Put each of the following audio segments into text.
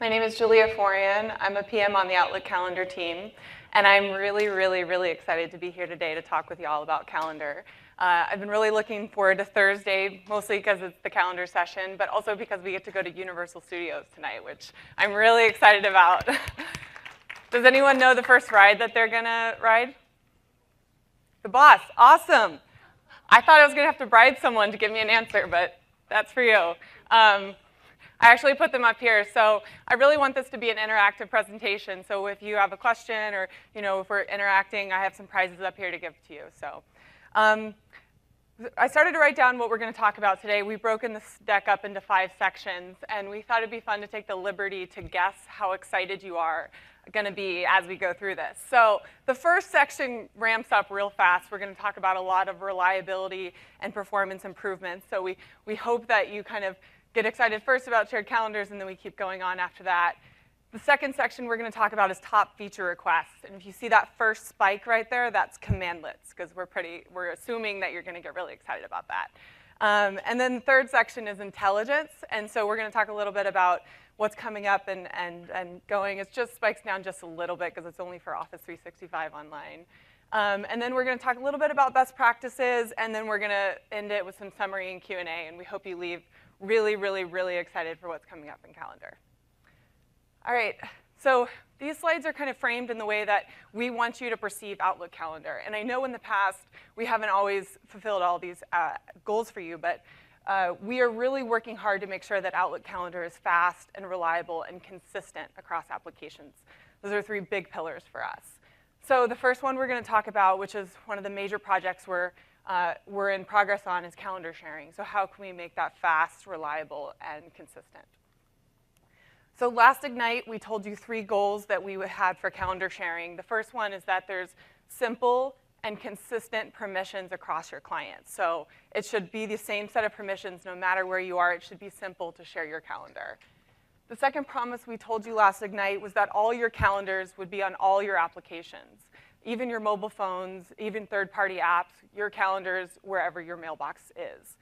My name is Julia Forian. I'm a PM on the Outlook Calendar team, and I'm really excited to be here today to talk with you all about Calendar. I've been really looking forward to Thursday, mostly because it's the Calendar session, but also because we get to go to Universal Studios tonight, which I'm really excited about. Does anyone know the first ride that they're gonna ride? The Boss, awesome. I thought I was gonna have to bribe someone to give me an answer, but that's for you. I actually put them up here, so I really want this to be an interactive presentation. So if you have a question or if we're interacting, I have some prizes up here to give to you. So I started to write down what we're going to talk about today. We've broken this deck up into 5 sections, and we thought it'd be fun to take the liberty to guess how excited you are going to be as we go through this. So the first section ramps up real fast. We're going to talk about a lot of reliability and performance improvements. So we hope that you kind of get excited first about shared calendars, and then we keep going on after that. The second section we're going to talk about is top feature requests. And if you see that first spike right there, that's commandlets, because we're assuming that you're going to get really excited about that. And then the third section is intelligence. And so we're going to talk a little bit about what's coming up and going. It just spikes down just a little bit because it's only for Office 365 Online. And then we're going to talk a little bit about best practices, and then we're going to end it with some summary and Q&A. And we hope you leave really excited for what's coming up in Calendar. All right, so these slides are kind of framed in the way that we want you to perceive Outlook Calendar. And I know in the past we haven't always fulfilled all these goals for you, but we are really working hard to make sure that Outlook Calendar is fast and reliable and consistent across applications. Those are 3 big pillars for us. So the first one we're going to talk about, which is one of the major projects we're in progress on, is calendar sharing. So how can we make that fast, reliable, and consistent? So last Ignite, we told you 3 goals that we had for calendar sharing. The first one is that there's simple and consistent permissions across your clients. So it should be the same set of permissions no matter where you are. It should be simple to share your calendar. The second promise we told you last Ignite was that all your calendars would be on all your applications. Even your mobile phones, even third-party apps, your calendars, wherever your mailbox is.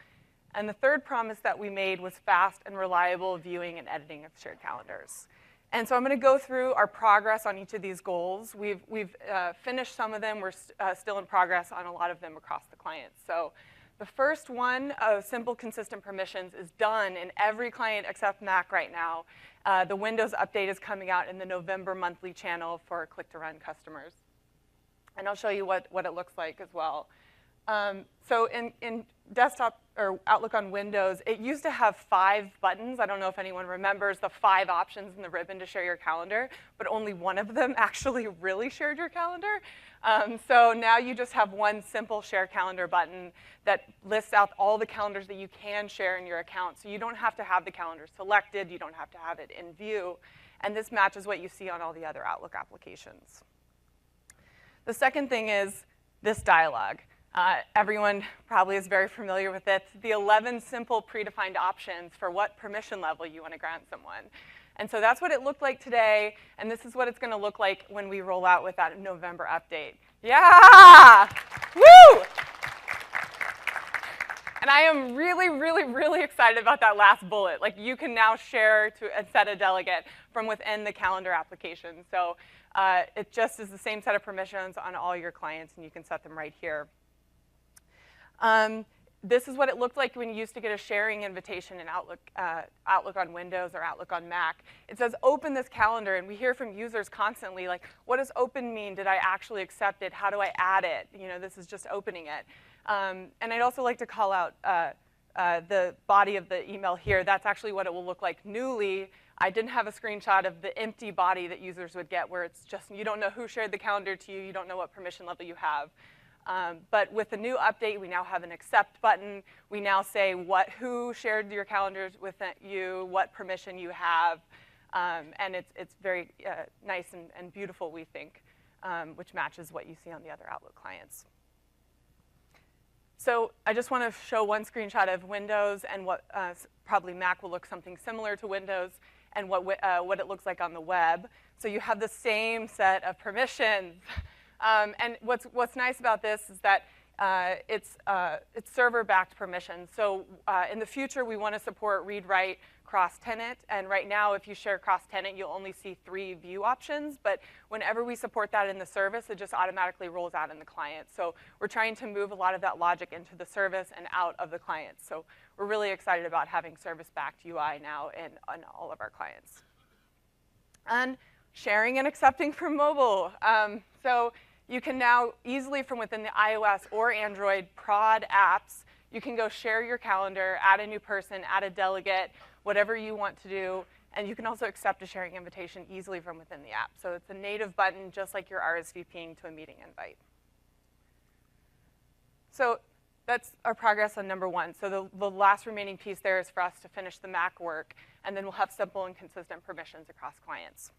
And the third promise that we made was fast and reliable viewing and editing of shared calendars. And so I'm going to go through our progress on each of these goals. We've finished some of them. We're still in progress on a lot of them across the clients. So the first one of simple, consistent permissions is done in every client except Mac right now. The Windows update is coming out in the November monthly channel for click-to-run customers. And I'll show you what it looks like as well. So in desktop or Outlook on Windows, it used to have 5 buttons. I don't know if anyone remembers the 5 options in the ribbon to share your calendar, but only one of them actually really shared your calendar. So now you just have one simple share calendar button that lists out all the calendars that you can share in your account. So you don't have to have the calendar selected. You don't have to have it in view. And this matches what you see on all the other Outlook applications. The second thing is this dialog. Everyone probably is very familiar with it. The 11 simple predefined options for what permission level you want to grant someone. And so that's what it looked like today, and this is what it's going to look like when we roll out with that November update. Yeah! Woo! And I am really excited about that last bullet. Like, you can now share and set a delegate from within the calendar application. So it just is the same set of permissions on all your clients, and you can set them right here. This is what it looked like when you used to get a sharing invitation in Outlook on Windows or Outlook on Mac. It says, open this calendar, and we hear from users constantly, like, what does open mean? Did I actually accept it? How do I add it? This is just opening it. And I'd also like to call out the body of the email here. That's actually what it will look like newly. I didn't have a screenshot of the empty body that users would get, where it's just, you don't know who shared the calendar to you, you don't know what permission level you have. But with the new update, we now have an accept button. We now say who shared your calendars with you, what permission you have, and it's very nice and beautiful, we think, which matches what you see on the other Outlook clients. So I just want to show one screenshot of Windows and what probably Mac will look something similar to Windows, and what it looks like on the web. So you have the same set of permissions. And what's nice about this is that it's server-backed permissions. So in the future, we want to support read-write cross-tenant, and right now if you share cross-tenant, you'll only see 3 view options, but whenever we support that in the service, it just automatically rolls out in the client. So we're trying to move a lot of that logic into the service and out of the client. So we're really excited about having service-backed UI now in all of our clients. And sharing and accepting from mobile. So you can now easily from within the iOS or Android prod apps, you can go share your calendar, add a new person, add a delegate, whatever you want to do, and you can also accept a sharing invitation easily from within the app. So it's a native button, just like you're RSVPing to a meeting invite. So that's our progress on number 1. So the last remaining piece there is for us to finish the Mac work, and then we'll have simple and consistent permissions across clients.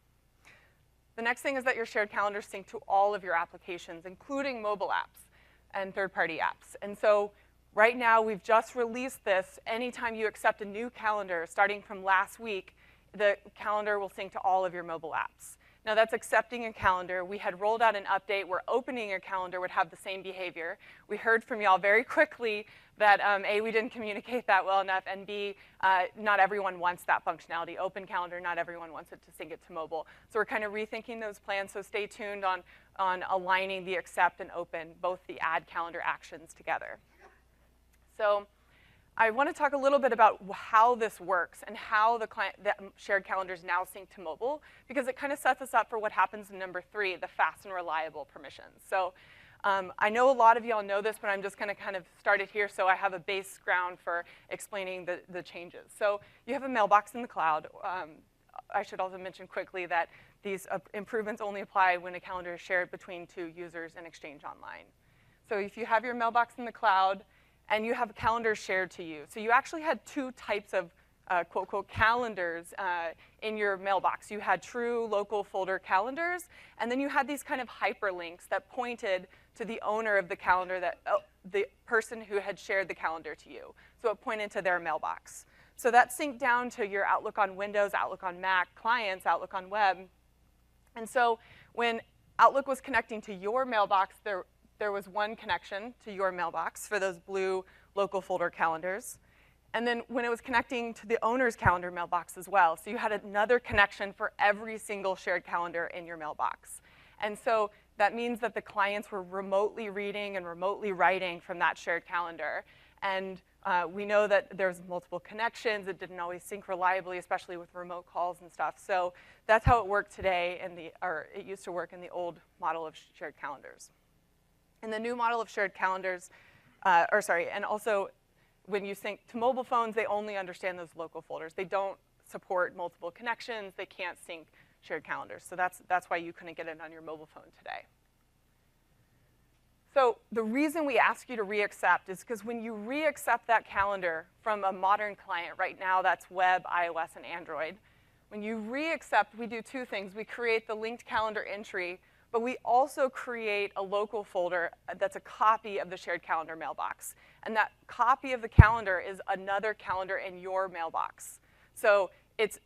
The next thing is that your shared calendar sync to all of your applications, including mobile apps and third-party apps. And so right now, we've just released this. Anytime you accept a new calendar, starting from last week, the calendar will sync to all of your mobile apps. Now, that's accepting a calendar. We had rolled out an update where opening your calendar would have the same behavior. We heard from y'all very quickly that, A, we didn't communicate that well enough, and B, not everyone wants that functionality. Open calendar, not everyone wants it to sync it to mobile. So we're kind of rethinking those plans, so stay tuned on aligning the accept and open, both the add calendar actions together. So I want to talk a little bit about how this works and how the shared calendars now sync to mobile, because it kind of sets us up for what happens in number 3, the fast and reliable permissions. So I know a lot of y'all know this, but I'm just going to kind of start it here so I have a base ground for explaining the changes. So you have a mailbox in the cloud. I should also mention quickly that these improvements only apply when a calendar is shared between 2 users in Exchange Online. So if you have your mailbox in the cloud, and you have calendars shared to you. So you actually had 2 types of quote, quote, calendars in your mailbox. You had true local folder calendars, and then you had these kind of hyperlinks that pointed to the owner of the calendar, the person who had shared the calendar to you. So it pointed to their mailbox. So that synced down to your Outlook on Windows, Outlook on Mac clients, Outlook on Web. And so when Outlook was connecting to your mailbox, there was one connection to your mailbox for those blue local folder calendars. And then when it was connecting to the owner's calendar mailbox as well. So you had another connection for every single shared calendar in your mailbox. And so that means that the clients were remotely reading and remotely writing from that shared calendar. And we know that there's multiple connections. It didn't always sync reliably, especially with remote calls and stuff. So that's how it worked today, or it used to work in the old model of shared calendars. In the new model of shared calendars, and also when you sync to mobile phones, they only understand those local folders. They don't support multiple connections. They can't sync shared calendars. So that's why you couldn't get it on your mobile phone today. So the reason we ask you to re-accept is because when you re-accept that calendar from a modern client, right now that's web, iOS, and Android, when you re-accept, we do 2 things. We create the linked calendar entry, but we also create a local folder that's a copy of the shared calendar mailbox. And that copy of the calendar is another calendar in your mailbox. So it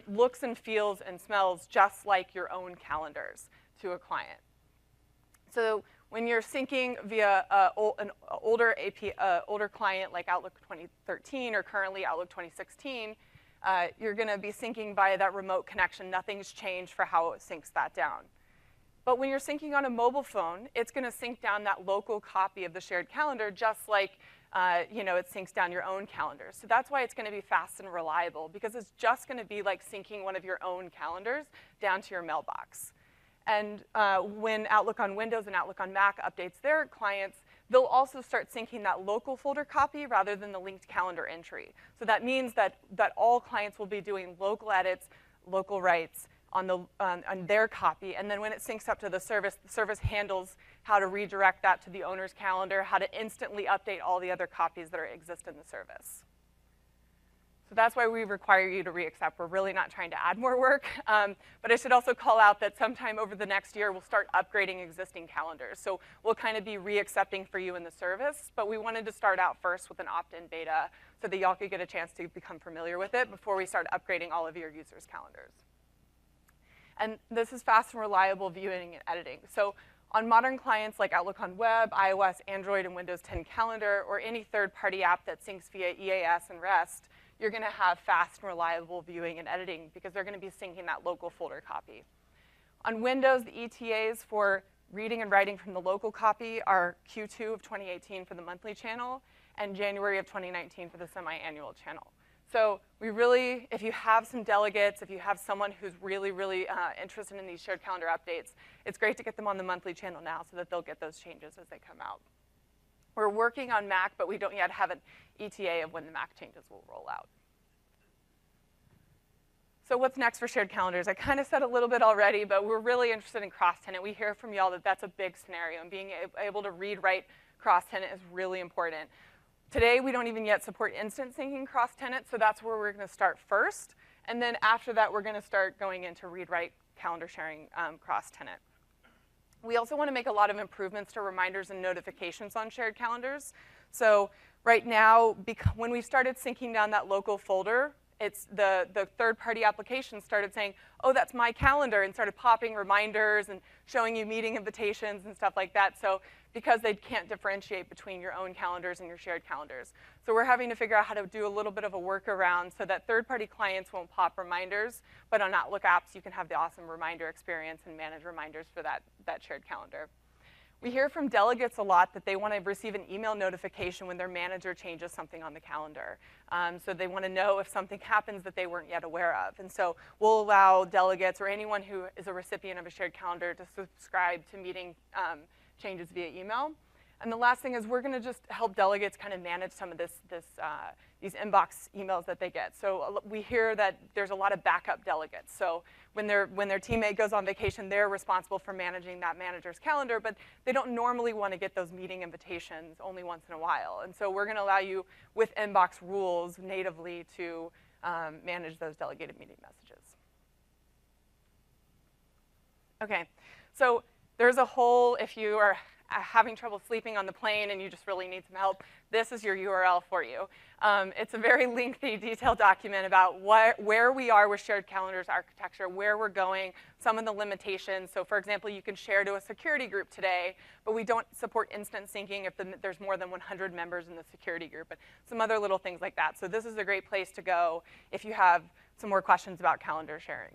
looks and feels and smells just like your own calendars to a client. So when you're syncing via an older client like Outlook 2013 or currently Outlook 2016, you're going to be syncing via that remote connection. Nothing's changed for how it syncs that down. But when you're syncing on a mobile phone, it's going to sync down that local copy of the shared calendar just like it syncs down your own calendar. So that's why it's going to be fast and reliable, because it's just going to be like syncing one of your own calendars down to your mailbox. And when Outlook on Windows and Outlook on Mac updates their clients, they'll also start syncing that local folder copy rather than the linked calendar entry. So that means that all clients will be doing local edits, local writes, on their copy, and then when it syncs up to the service handles how to redirect that to the owner's calendar, how to instantly update all the other copies that exist in the service. So that's why we require you to re-accept. We're really not trying to add more work, but I should also call out that sometime over the next year, we'll start upgrading existing calendars. So we'll kind of be re-accepting for you in the service, but we wanted to start out first with an opt-in beta so that y'all could get a chance to become familiar with it before we start upgrading all of your users' calendars. And this is fast and reliable viewing and editing. So on modern clients like Outlook on Web, iOS, Android, and Windows 10 Calendar, or any third-party app that syncs via EAS and REST, you're gonna have fast and reliable viewing and editing because they're gonna be syncing that local folder copy. On Windows, the ETAs for reading and writing from the local copy are Q2 of 2018 for the monthly channel and January of 2019 for the semi-annual channel. So we really, if you have some delegates, if you have someone who's really, really interested in these shared calendar updates, it's great to get them on the monthly channel now so that they'll get those changes as they come out. We're working on Mac, but we don't yet have an ETA of when the Mac changes will roll out. So what's next for shared calendars? I kind of said a little bit already, but we're really interested in cross-tenant. We hear from y'all that that's a big scenario, and being able to read, write cross-tenant is really important. Today, we don't even yet support instant syncing cross-tenant, so that's where we're gonna start first. And then after that, we're gonna start going into read-write calendar sharing cross-tenant. We also wanna make a lot of improvements to reminders and notifications on shared calendars. So right now, when we started syncing down that local folder, it's the third-party application started saying, oh, that's my calendar, and started popping reminders and showing you meeting invitations and stuff like that. So because they can't differentiate between your own calendars and your shared calendars. So we're having to figure out how to do a little bit of a workaround so that third-party clients won't pop reminders, but on Outlook apps, you can have the awesome reminder experience and manage reminders for that shared calendar. We hear from delegates a lot that they want to receive an email notification when their manager changes something on the calendar. So they want to know if something happens that they weren't yet aware of. And so we'll allow delegates or anyone who is a recipient of a shared calendar to subscribe to meeting changes via email. And the last thing is we're going to just help delegates kind of manage some of these inbox emails that they get. So we hear that there's a lot of backup delegates. So when their teammate goes on vacation, they're responsible for managing that manager's calendar, but they don't normally want to get those meeting invitations only once in a while. And so we're going to allow you, with inbox rules natively, to manage those delegated meeting messages. Okay, so there's a whole, if you are having trouble sleeping on the plane and you just really need some help, this is your URL for you. It's a very lengthy, detailed document about where we are with shared calendars architecture, where we're going, some of the limitations. So for example, you can share to a security group today, but we don't support instant syncing if there's more than 100 members in the security group, but some other little things like that. So this is a great place to go if you have some more questions about calendar sharing.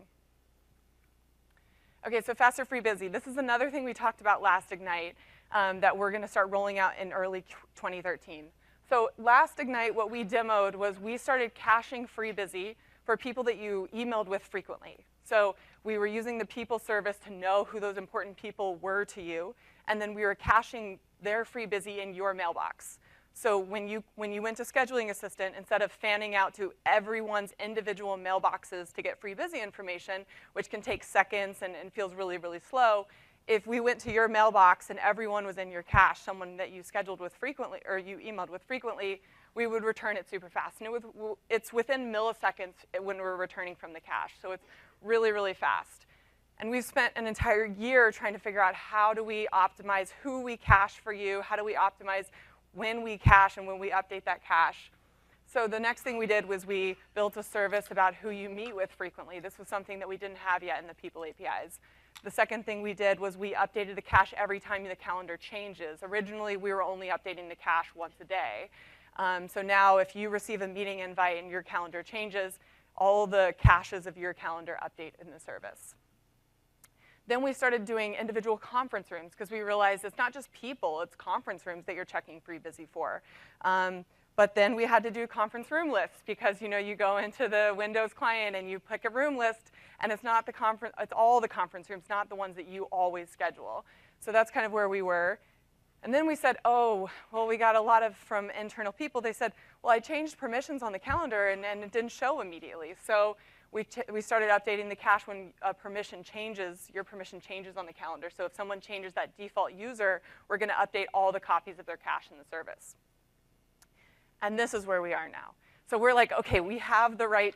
Okay, so faster free busy. This is another thing we talked about last Ignite that we're gonna start rolling out in early 2013. So last Ignite, what we demoed was we started caching free busy for people that you emailed with frequently. So we were using the people service to know who those important people were to you, and then we were caching their free busy in your mailbox. So when you went to Scheduling Assistant, instead of fanning out to everyone's individual mailboxes to get free busy information, which can take seconds and feels really, really slow, if we went to your mailbox and everyone was in your cache, someone that you scheduled with frequently or you emailed with frequently, we would return it super fast. And it's within milliseconds when we're returning from the cache. So it's really, really fast. And we've spent an entire year trying to figure out how do we optimize who we cache for you, how do we optimize when we cache and when we update that cache. So the next thing we did was we built a service about who you meet with frequently. This was something that we didn't have yet in the people APIs. The second thing we did was we updated the cache every time the calendar changes. Originally, we were only updating the cache once a day. So now if you receive a meeting invite and your calendar changes, all the caches of your calendar update in the service. Then we started doing individual conference rooms because we realized it's not just people, it's conference rooms that you're checking free busy for. But then we had to do conference room lists because you go into the Windows client and you pick a room list and it's not the conference, it's all the conference rooms, not the ones that you always schedule. So that's kind of where we were. And then we said, oh, well, we got a lot from internal people. They said, well, I changed permissions on the calendar and it didn't show immediately. So we started updating the cache when your permission changes on the calendar. So if someone changes that default user, we're gonna update all the copies of their cache in the service. And this is where we are now. So we're like, okay, we have the right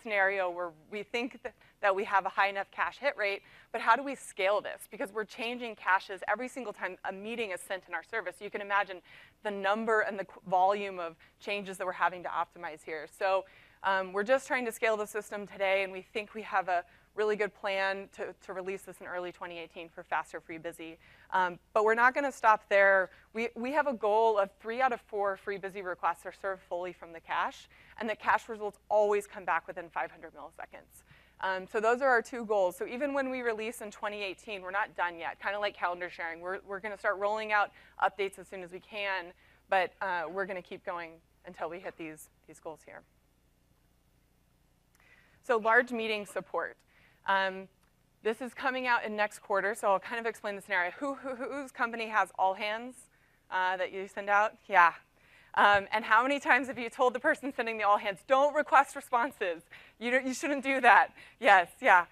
scenario where we think that we have a high enough cache hit rate, but how do we scale this? Because we're changing caches every single time a meeting is sent in our service. So you can imagine the number and the volume of changes that we're having to optimize here. So we're just trying to scale the system today, and we think we have a really good plan to release this in early 2018 for faster free busy. But we're not gonna stop there. We have a goal of 3 out of 4 free busy requests are served fully from the cache, and the cache results always come back within 500 milliseconds. So those are our 2 goals. So even when we release in 2018, we're not done yet, kind of like calendar sharing. We're gonna start rolling out updates as soon as we can, but we're gonna keep going until we hit these goals here. So large meeting support. This is coming out in next quarter, so I'll kind of explain the scenario. Whose company has all hands that you send out? Yeah. And how many times have you told the person sending the all hands, don't request responses? You shouldn't do that. Yes, yeah.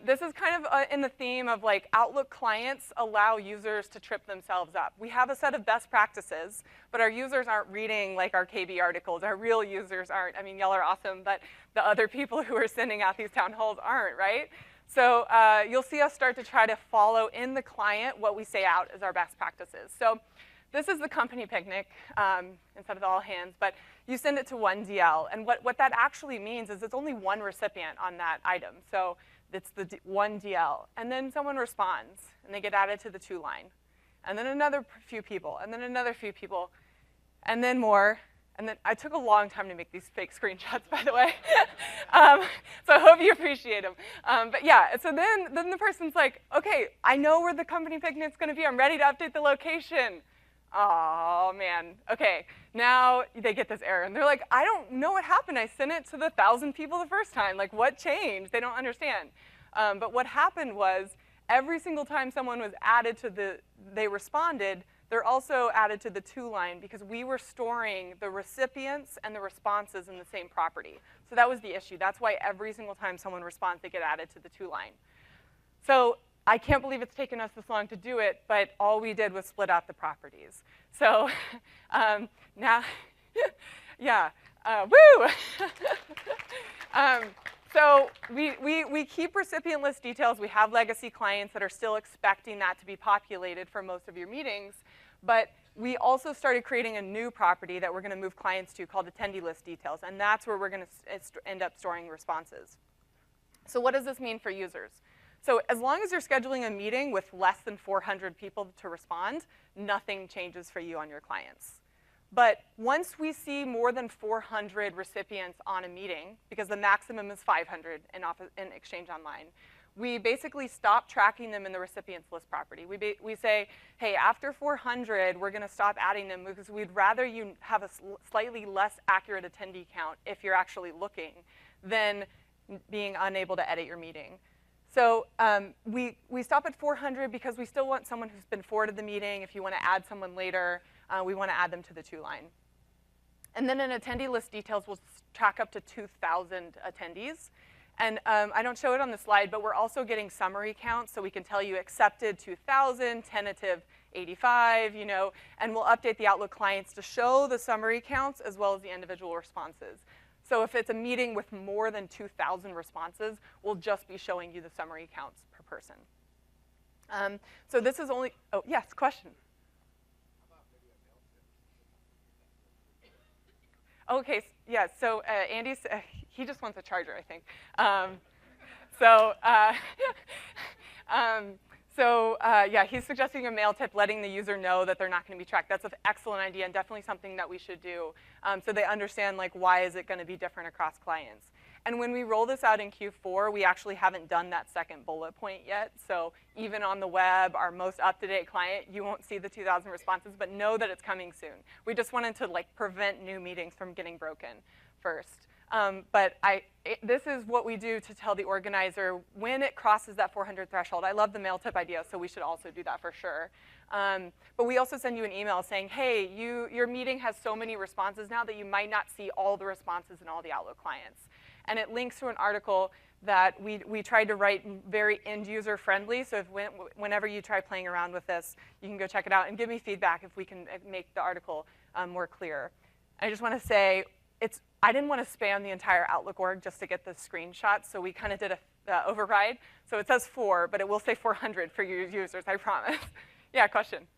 This is kind of in the theme of like Outlook clients allow users to trip themselves up. We have a set of best practices, but our users aren't reading like our KB articles. Our real users aren't. I mean, y'all are awesome, but the other people who are sending out these town halls aren't, right? So you'll see us start to try to follow in the client what we say out as our best practices. So this is the company picnic instead of the all hands, but you send it to 1 DL. And what that actually means is it's only 1 recipient on that item. So it's the 1 DL. And then someone responds, and they get added to the 2 line. And then another few people, and then another few people, and then more. And then I took a long time to make these fake screenshots, by the way. So I hope you appreciate them. But yeah, so then the person's like, okay, I know where the company picnic's gonna be. I'm ready to update the location. Oh, man. Okay, now they get this error. And they're like, I don't know what happened. I sent it to the 1,000 people the first time. Like, what changed? They don't understand. But what happened was every single time someone was added to they responded, they're also added to the 2 line because we were storing the recipients and the responses in the same property. So that was the issue. That's why every single time someone responds, they get added to the 2 line. So I can't believe it's taken us this long to do it, but all we did was split out the properties. So now, yeah, woo! So we keep recipient list details. We have legacy clients that are still expecting that to be populated for most of your meetings, but we also started creating a new property that we're gonna move clients to called attendee list details, and that's where we're gonna end up storing responses. So what does this mean for users? So as long as you're scheduling a meeting with less than 400 people to respond, nothing changes for you on your clients. But once we see more than 400 recipients on a meeting, because the maximum is 500 in Exchange Online, we basically stop tracking them in the recipients list property. We say, hey, after 400, we're gonna stop adding them because we'd rather you have a slightly less accurate attendee count if you're actually looking than being unable to edit your meeting. So we stop at 400 because we still want someone who's been forwarded the meeting. If you want to add someone later, we want to add them to the 2 line. And then in attendee list details, we'll track up to 2,000 attendees. And I don't show it on the slide, but we're also getting summary counts, so we can tell you accepted 2,000, tentative 85, you know, and we'll update the Outlook clients to show the summary counts as well as the individual responses. So if it's a meeting with more than 2,000 responses, we'll just be showing you the summary counts per person. So this is only, oh, yes, question. Okay, yeah, so Andy's, he just wants a charger, I think. Yeah, he's suggesting a mail tip letting the user know that they're not gonna be tracked. That's an excellent idea and definitely something that we should do so they understand like why is it gonna be different across clients. And when we roll this out in Q4, we actually haven't done that second bullet point yet. So even on the web, our most up-to-date client, you won't see the 2,000 responses, but know that it's coming soon. We just wanted to like prevent new meetings from getting broken first. But this is what we do to tell the organizer when it crosses that 400 threshold. I love the mail tip idea, so we should also do that for sure. But we also send you an email saying, hey, your meeting has so many responses now that you might not see all the responses in all the Outlook clients. And it links to an article that we tried to write very end-user friendly, so whenever you try playing around with this, you can go check it out and give me feedback if we can make the article more clear. I just want to say, I didn't want to spam the entire Outlook org just to get the screenshot, so we kind of did a override. So it says 4, but it will say 400 for your users, I promise. Yeah, question?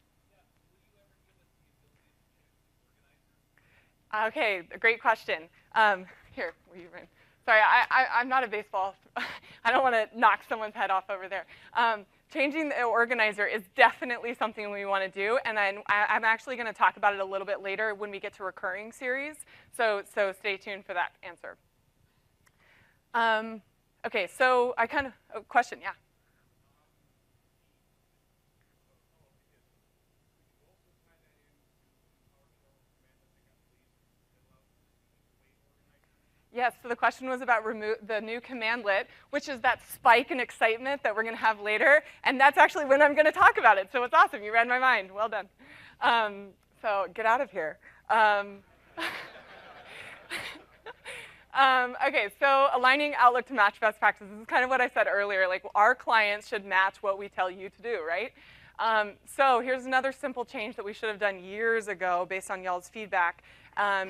Okay, great question. Here, will you run? Sorry, I'm not a baseball. I don't want to knock someone's head off over there. Changing the organizer is definitely something we want to do, and I'm actually going to talk about it a little bit later when we get to recurring series, so stay tuned for that answer. Okay, so question, yeah. Yes, so the question was about the new commandlet, which is that spike in excitement that we're going to have later, and that's actually when I'm going to talk about it, so it's awesome. You read my mind. Well done. So get out of here. Okay, so aligning Outlook to match best practices is kind of what I said earlier. Like, our clients should match what we tell you to do, right? So here's another simple change that we should have done years ago based on y'all's feedback,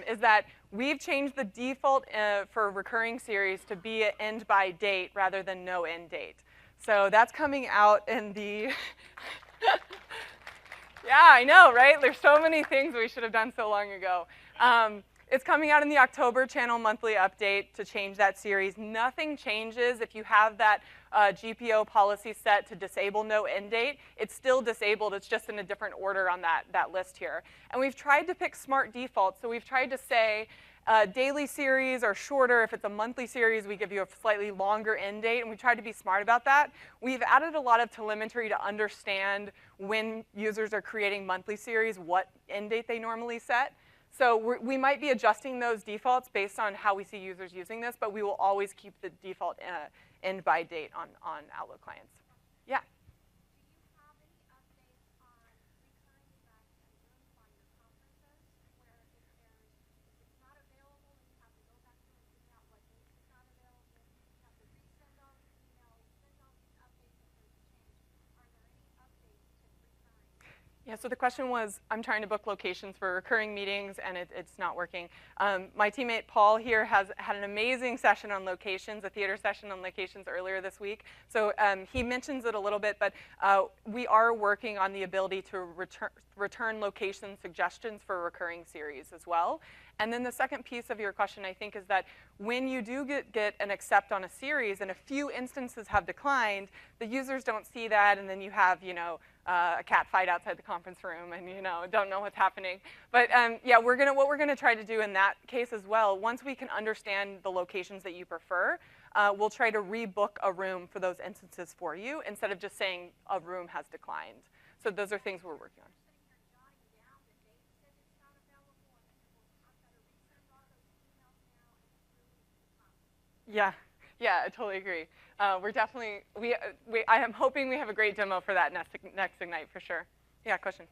is that we've changed the default for recurring series to be an end by date rather than no end date. So that's coming out in the, yeah, I know, right? There's so many things we should have done so long ago. It's coming out in the October channel monthly update to change that series. Nothing changes if you have that GPO policy set to disable no end date. It's still disabled, it's just in a different order on that list here. And we've tried to pick smart defaults, so we've tried to say daily series are shorter. If it's a monthly series, we give you a slightly longer end date, and we tried to be smart about that. We've added a lot of telemetry to understand when users are creating monthly series, what end date they normally set. So we might be adjusting those defaults based on how we see users using this, but we will always keep the default end by date on Outlook clients. Yeah? Yeah, so the question was, I'm trying to book locations for recurring meetings, and it's not working. My teammate Paul here had an amazing session on locations, a theater session on locations earlier this week. So he mentions it a little bit, but we are working on the ability to return location suggestions for recurring series as well. And then the second piece of your question, I think, is that when you do get an accept on a series and a few instances have declined, the users don't see that, and then you have, a cat fight outside the conference room and, don't know what's happening. But yeah, what we're gonna try to do in that case as well, once we can understand the locations that you prefer, we'll try to rebook a room for those instances for you instead of just saying a room has declined. So those are things we're working on. Yeah, I totally agree. We're definitely, I am hoping we have a great demo for that next Ignite for sure. Yeah, question.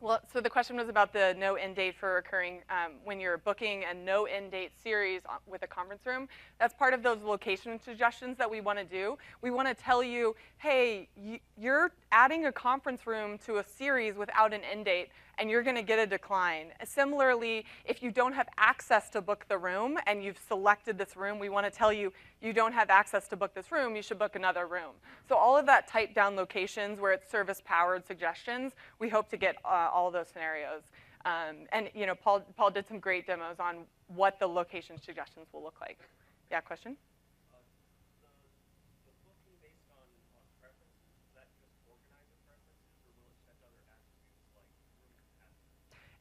Well, so the question was about the no end date for recurring when you're booking a no end date series with a conference room. That's part of those location suggestions that we want to do. We want to tell you, hey, you're adding a conference room to a series without an end date, and you're going to get a decline. Similarly, if you don't have access to book the room and you've selected this room, we want to tell you, you don't have access to book this room, you should book another room. So all of that type down locations where it's service-powered suggestions, we hope to get all of those scenarios. And Paul did some great demos on what the location suggestions will look like. Yeah, question?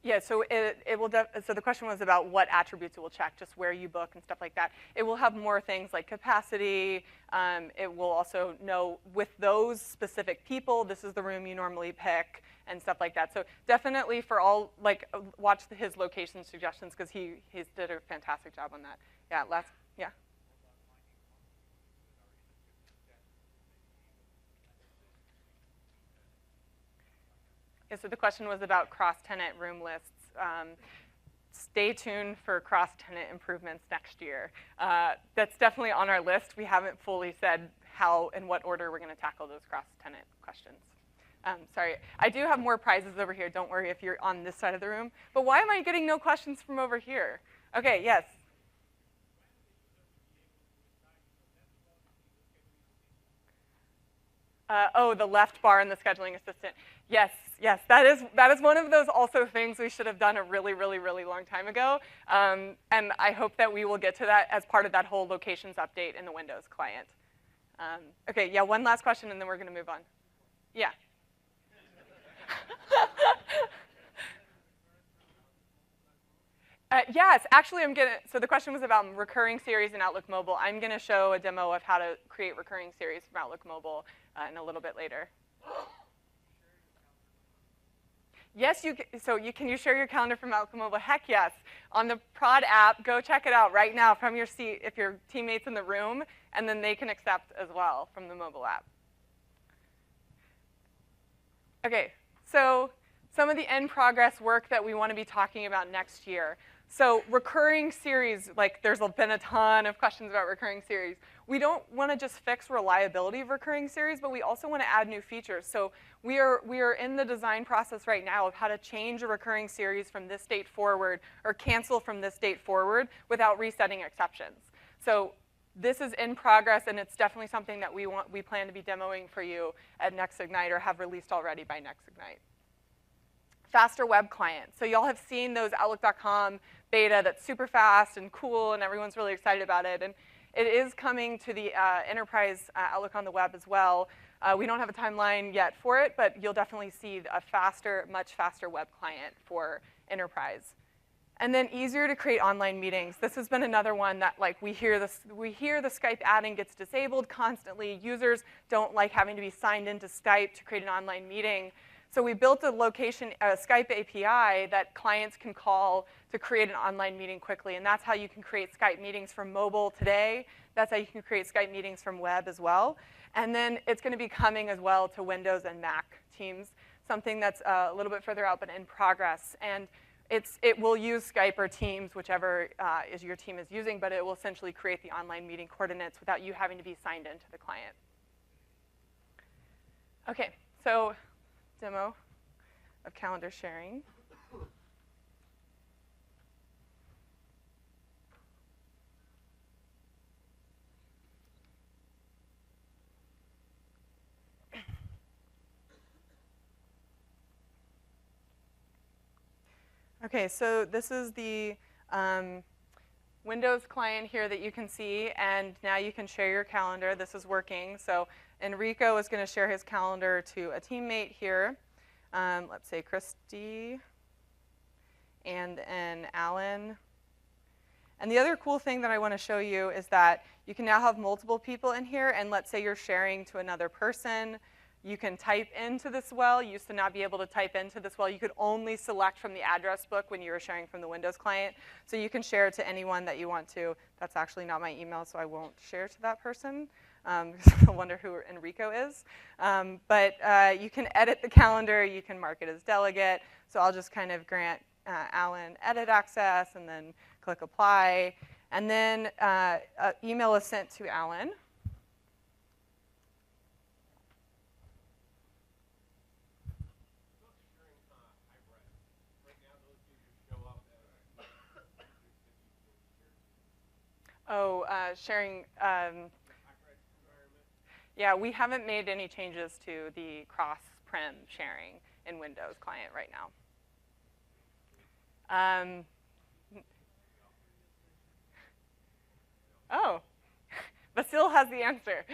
Yeah, so it will. So the question was about what attributes it will check, just where you book and stuff like that. It will have more things like capacity. It will also know with those specific people, this is the room you normally pick and stuff like that. So definitely for all, watch his location suggestions because he did a fantastic job on that. Yeah, yeah. Yeah, so the question was about cross-tenant room lists. Stay tuned for cross-tenant improvements next year. That's definitely on our list. We haven't fully said how and what order we're going to tackle those cross-tenant questions. Sorry, I do have more prizes over here. Don't worry if you're on this side of the room. But why am I getting no questions from over here? Okay, yes. Oh, the left bar in the scheduling assistant. Yes, yes, that is one of those also things we should have done a really, really, really long time ago. And I hope that we will get to that as part of that whole locations update in the Windows client. Okay, yeah, one last question, and then we're going to move on. Yeah. Yes, actually, so the question was about recurring series in Outlook Mobile. I'm going to show a demo of how to create recurring series from Outlook Mobile in a little bit later. Yes, can you share your calendar from Outlook Mobile? Heck yes. On the prod app, go check it out right now from your seat if your teammate's in the room, and then they can accept as well from the mobile app. Okay, so some of the in-progress work that we want to be talking about next year. So recurring series, like there's been a ton of questions about recurring series. We don't want to just fix reliability of recurring series, but we also want to add new features. So we are in the design process right now of how to change a recurring series from this date forward or cancel from this date forward without resetting exceptions. So this is in progress, and it's definitely something that we plan to be demoing for you at Next Ignite or have released already by Next Ignite. Faster web client. So y'all have seen those Outlook.com beta that's super fast and cool, and everyone's really excited about it. And it is coming to the enterprise Outlook on the web as well. We don't have a timeline yet for it, but you'll definitely see a faster, much faster web client for enterprise. And then easier to create online meetings. This has been another one that we hear the Skype add-in gets disabled constantly. Users don't like having to be signed into Skype to create an online meeting. So we built a Skype API that clients can call to create an online meeting quickly, and that's how you can create Skype meetings from mobile today. That's how you can create Skype meetings from web as well. And then it's going to be coming as well to Windows and Mac Teams, something that's a little bit further out but in progress. And it will use Skype or Teams, whichever your team is using, but it will essentially create the online meeting coordinates without you having to be signed into the client. Okay, so demo of calendar sharing. Okay, so this is the Windows client here that you can see, and now you can share your calendar. This is working. So Enrico is going to share his calendar to a teammate here. Let's say Christy, and then Alan. And the other cool thing that I want to show you is that you can now have multiple people in here, and let's say you're sharing to another person. You can type into this well. You used to not be able to type into this well. You could only select from the address book when you were sharing from the Windows client. So you can share it to anyone that you want to. That's actually not my email, so I won't share to that person. Because I wonder who Enrico is. But you can edit the calendar. You can mark it as delegate. So I'll just kind of grant Alan edit access and then click apply. And then email is sent to Alan. Oh, sharing. Yeah, we haven't made any changes to the cross-prem sharing in Windows client right now. Oh, Vasil has the answer.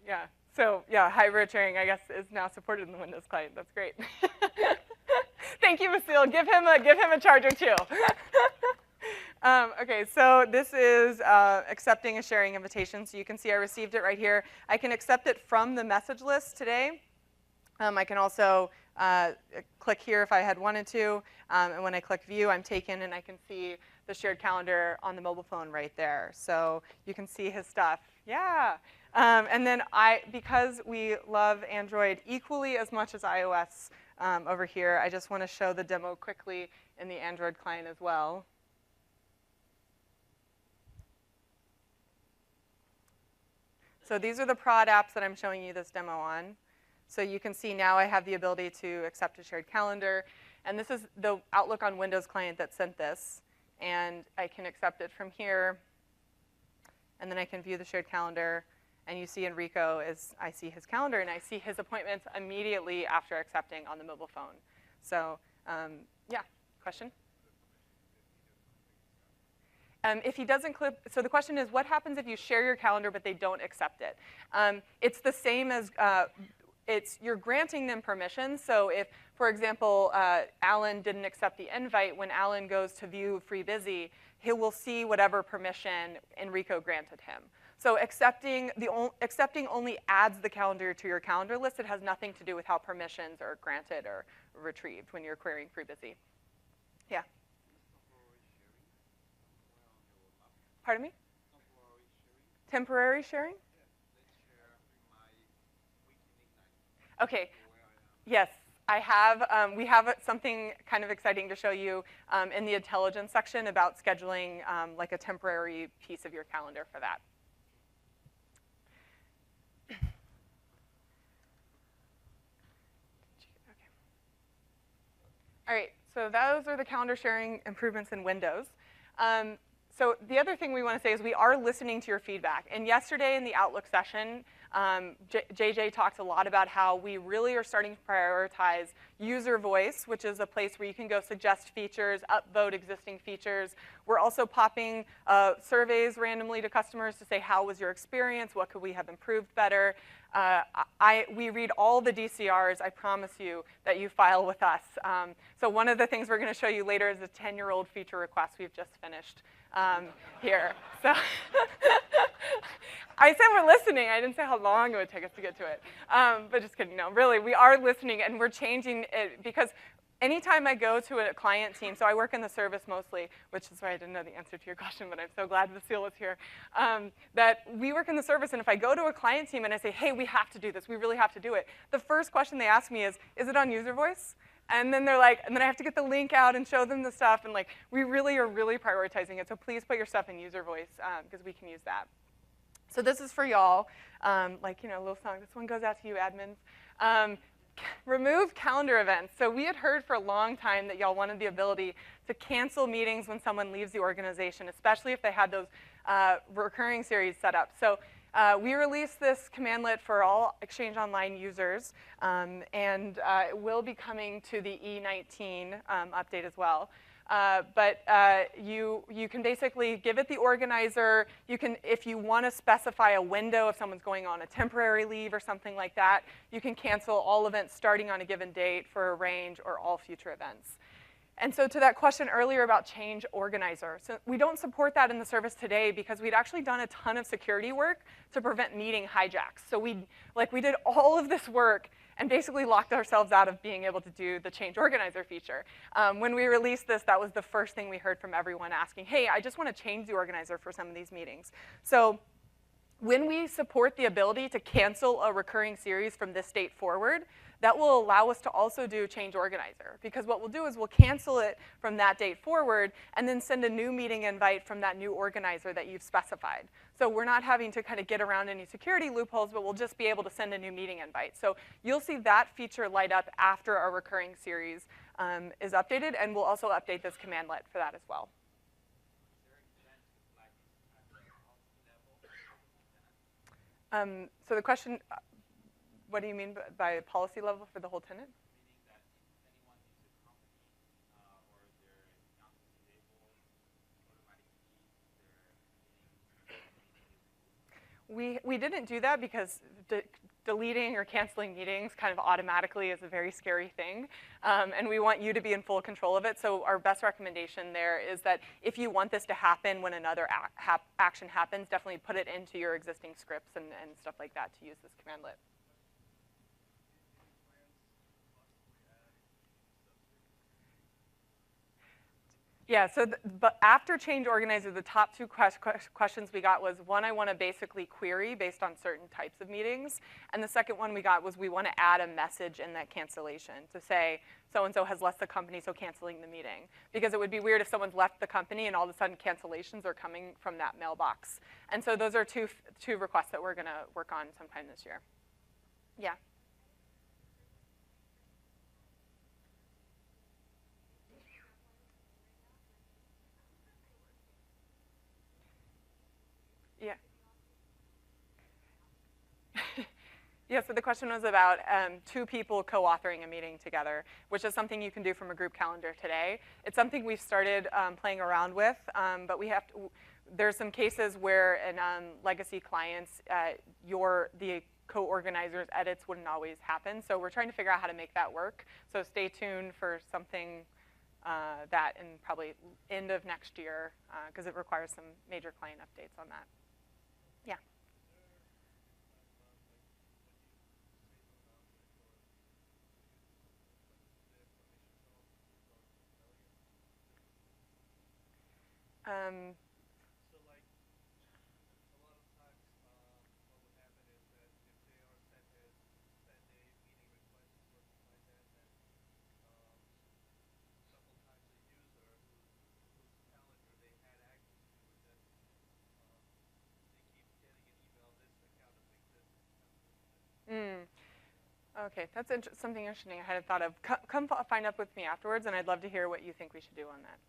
Yeah, so yeah, hybrid sharing, I guess, is now supported in the Windows client. That's great. Thank you, Vasil. Give him a charger too. Okay, so this is accepting a sharing invitation. So you can see I received it right here. I can accept it from the message list today. I can also click here if I had wanted to. And when I click view, I'm taken and I can see the shared calendar on the mobile phone right there. So you can see his stuff. Yeah. And then because we love Android equally as much as iOS over here, I just want to show the demo quickly in the Android client as well. So these are the prod apps that I'm showing you this demo on. So you can see now I have the ability to accept a shared calendar. And this is the Outlook on Windows client that sent this. And I can accept it from here. And then I can view the shared calendar. And you see Enrico is, I see his calendar, and I see his appointments immediately after accepting on the mobile phone. So, yeah, question? If he doesn't click, so the question is, what happens if you share your calendar but they don't accept it? It's the same as, you're granting them permission. So if, for example, Alan didn't accept the invite, when Alan goes to view Free Busy, he will see whatever permission Enrico granted him. So accepting only adds the calendar to your calendar list. It has nothing to do with how permissions are granted or retrieved when you're querying Free Busy. Yeah. Pardon me? Temporary sharing? Okay. Yes, I have. We have something kind of exciting to show you in the intelligence section about scheduling like a temporary piece of your calendar for that. Okay. All right, so those are the calendar sharing improvements in Windows. So the other thing we want to say is we are listening to your feedback. And yesterday in the Outlook session, JJ talked a lot about how we really are starting to prioritize user voice, which is a place where you can go suggest features, upvote existing features. We're also popping surveys randomly to customers to say, how was your experience? What could we have improved better? We read all the DCRs, I promise you, that you file with us. So one of the things we're going to show you later is a 10-year-old feature request we've just finished here. So I said we're listening. I didn't say how long it would take us to get to it. But just kidding. No, really, we are listening, and we're changing it because anytime I go to a client team, so I work in the service mostly, which is why I didn't know the answer to your question, but I'm so glad Vasile was here, that we work in the service, and if I go to a client team and I say, hey, we have to do this, we really have to do it, the first question they ask me is it on user voice? And then they're like, and then I have to get the link out and show them the stuff, and like, we really are prioritizing it, so please put your stuff in user voice, because we can use that. So this is for y'all, like, you know, a little song. This one goes out to you, admins. Remove calendar events. So we had heard for a long time that y'all wanted the ability to cancel meetings when someone leaves the organization, especially if they had those recurring series set up. So we released this commandlet for all Exchange Online users, and it will be coming to the E19 update as well. But you can basically give it the organizer. You can, if you want to specify a window, if someone's going on a temporary leave or something like that, you can cancel all events starting on a given date for a range or all future events. And so to that question earlier about change organizer, so we don't support that in the service today because we'd actually done a ton of security work to prevent meeting hijacks. So we did all of this work and basically locked ourselves out of being able to do the change organizer feature. When we released this, that was the first thing we heard from everyone asking, hey, I just want to change the organizer for some of these meetings. So when we support the ability to cancel a recurring series from this date forward, that will allow us to also do change organizer. Because what we'll do is we'll cancel it from that date forward and then send a new meeting invite from that new organizer that you've specified. So we're not having to kind of get around any security loopholes, but we'll just be able to send a new meeting invite. So you'll see that feature light up after our recurring series is updated, and we'll also update this commandlet for that as well. So the question, what do you mean by policy level for the whole tenant? We didn't do that because deleting or canceling meetings kind of automatically is a very scary thing, and we want you to be in full control of it. So our best recommendation there is that if you want this to happen when another action happens, definitely put it into your existing scripts and stuff like that to use this commandlet. Yeah, so but after change organizer, the top two questions we got was, one, I want to basically query based on certain types of meetings, and the second one we got was we want to add a message in that cancellation to say, so-and-so has left the company, so canceling the meeting. Because it would be weird if someone's left the company and all of a sudden cancellations are coming from that mailbox. And so those are two requests that we're going to work on sometime this year. Yeah. Yeah. Yeah, so the question was about two people co-authoring a meeting together, which is something you can do from a group calendar today. It's something we've started playing around with, but we have to, there's some cases where in legacy clients, the co-organizer's edits wouldn't always happen. So we're trying to figure out how to make that work. So stay tuned for something that in probably end of next year, because it requires some major client updates on that. Yeah. So like a lot of times what would happen is that if they are sent a meeting request or something like that, then sometimes a user whose calendar they had access to would then they keep getting an email, this account of this account. Okay, that's something interesting I hadn't thought of. Come find up with me afterwards, and I'd love to hear what you think we should do on that.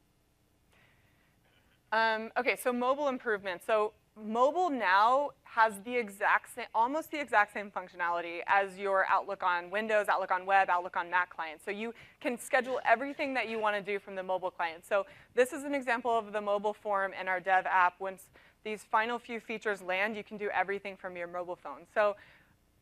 Okay, so mobile improvements. So mobile now has the exact same, almost the exact same functionality as your Outlook on Windows, Outlook on Web, Outlook on Mac client. So you can schedule everything that you want to do from the mobile client. So this is an example of the mobile form in our dev app. Once these final few features land, you can do everything from your mobile phone. So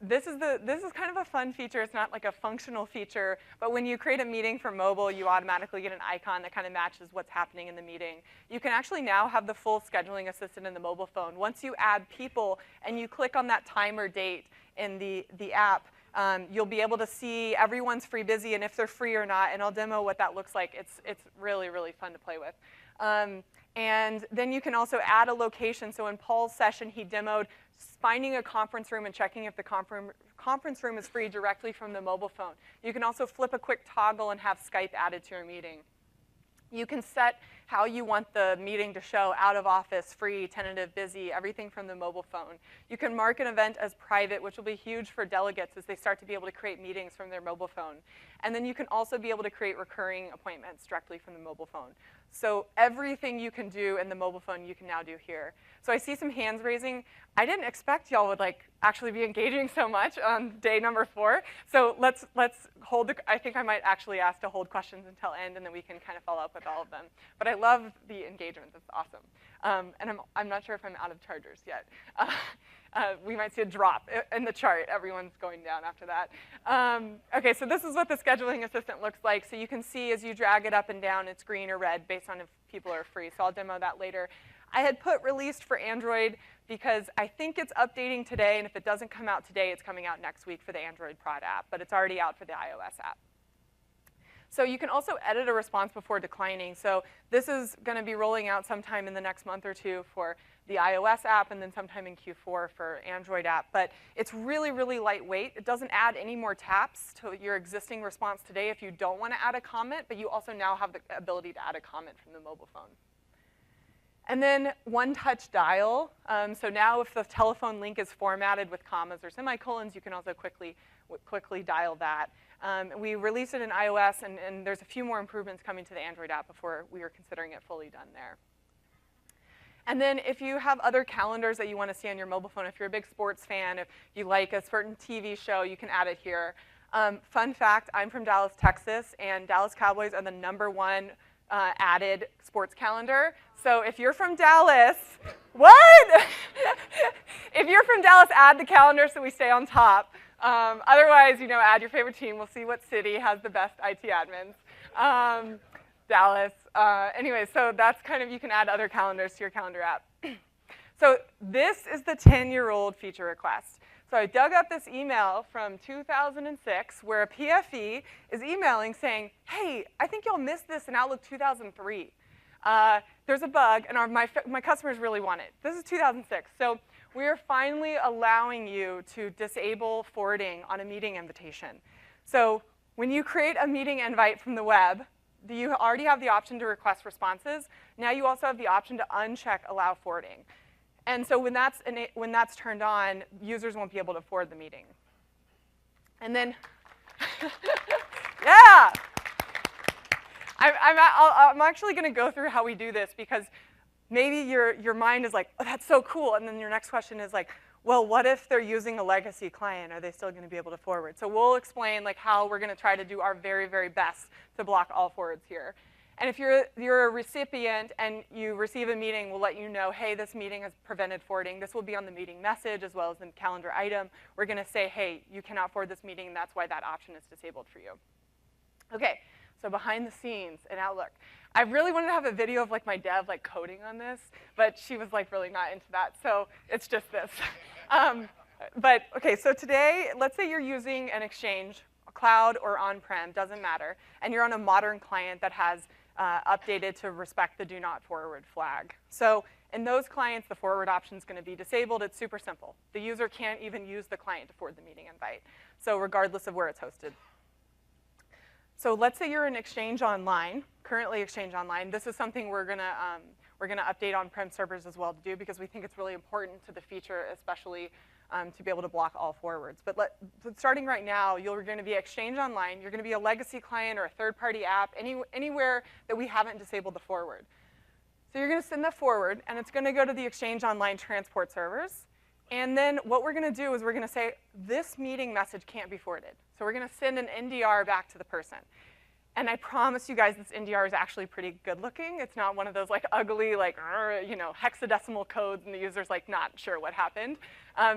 this is kind of a fun feature. It's not like a functional feature, but when you create a meeting for mobile, you automatically get an icon that kind of matches what's happening in the meeting. You can actually now have the full scheduling assistant in the mobile phone. Once you add people and you click on that time or date in the app, you'll be able to see everyone's free busy and if they're free or not, and I'll demo what that looks like. It's really, really fun to play with. And then you can also add a location. So in Paul's session, he demoed finding a conference room and checking if the conference room is free directly from the mobile phone. You can also flip a quick toggle and have Skype added to your meeting. You can set how you want the meeting to show, out of office, free, tentative, busy, everything from the mobile phone. You can mark an event as private, which will be huge for delegates as they start to be able to create meetings from their mobile phone. And then you can also be able to create recurring appointments directly from the mobile phone. So everything you can do in the mobile phone, you can now do here. So I see some hands raising. I didn't expect y'all would actually be engaging so much on day number 4. So let's hold I think I might actually ask to hold questions until end, and then we can kind of follow up with all of them. But I love the engagement. That's awesome. And I'm not sure if I'm out of chargers yet. We might see a drop in the chart. Everyone's going down after that. Okay, so this is what the scheduling assistant looks like. So you can see as you drag it up and down, it's green or red based on if people are free. So I'll demo that later. I had put released for Android because I think it's updating today, and if it doesn't come out today, it's coming out next week for the Android Prod app, but it's already out for the iOS app. So you can also edit a response before declining. So this is going to be rolling out sometime in the next month or two for the iOS app, and then sometime in Q4 for Android app. But it's really, really lightweight. It doesn't add any more taps to your existing response today if you don't want to add a comment, but you also now have the ability to add a comment from the mobile phone. And then one-touch dial. So now if the telephone link is formatted with commas or semicolons, you can also quickly dial that. We released it in iOS, and there's a few more improvements coming to the Android app before we are considering it fully done there. And then if you have other calendars that you want to see on your mobile phone, if you're a big sports fan, if you like a certain TV show, you can add it here. Fun fact, I'm from Dallas, Texas, and Dallas Cowboys are the #1 added sports calendar. So if you're from Dallas, what? If you're from Dallas, add the calendar so we stay on top. Otherwise, add your favorite team. We'll see what city has the best IT admins. Dallas. Anyway, so that's kind of, you can add other calendars to your calendar app. So this is the 10-year-old feature request. So I dug up this email from 2006 where a PFE is emailing saying, hey, I think y'all missed this in Outlook 2003. There's a bug, and my customers really want it. This is 2006. So we are finally allowing you to disable forwarding on a meeting invitation. So when you create a meeting invite from the web, you already have the option to request responses. Now you also have the option to uncheck allow forwarding. And so when that's turned on, users won't be able to forward the meeting. And then, yeah! I'm actually going to go through how we do this because maybe your mind is like, oh, that's so cool. And then your next question is like, well, what if they're using a legacy client? Are they still going to be able to forward? So we'll explain like how we're going to try to do our very, very best to block all forwards here. And if you're a recipient and you receive a meeting, we'll let you know, hey, this meeting has prevented forwarding. This will be on the meeting message as well as the calendar item. We're going to say, hey, you cannot forward this meeting, and that's why that option is disabled for you. Okay, so behind the scenes in Outlook. I really wanted to have a video of like my dev like coding on this, but she was like really not into that, so it's just this. But okay, so today, let's say you're using an Exchange, a cloud or on-prem, doesn't matter, and you're on a modern client that has updated to respect the do not forward flag. So in those clients, the forward option is going to be disabled. It's super simple. The user can't even use the client to forward the meeting invite, so regardless of where it's hosted. So let's say you're in Exchange Online, currently Exchange Online. This is something we're gonna update on-prem servers as well to do because we think it's really important to the feature, especially to be able to block all forwards. But starting right now, you're going to be Exchange Online. You're going to be a legacy client or a third-party app, anywhere that we haven't disabled the forward. So you're going to send that forward, and it's going to go to the Exchange Online transport servers. And then what we're going to do is we're going to say, this meeting message can't be forwarded. So we're going to send an NDR back to the person. And I promise you guys this NDR is actually pretty good looking. It's not one of those like ugly, like, you know, hexadecimal codes and the user's like not sure what happened.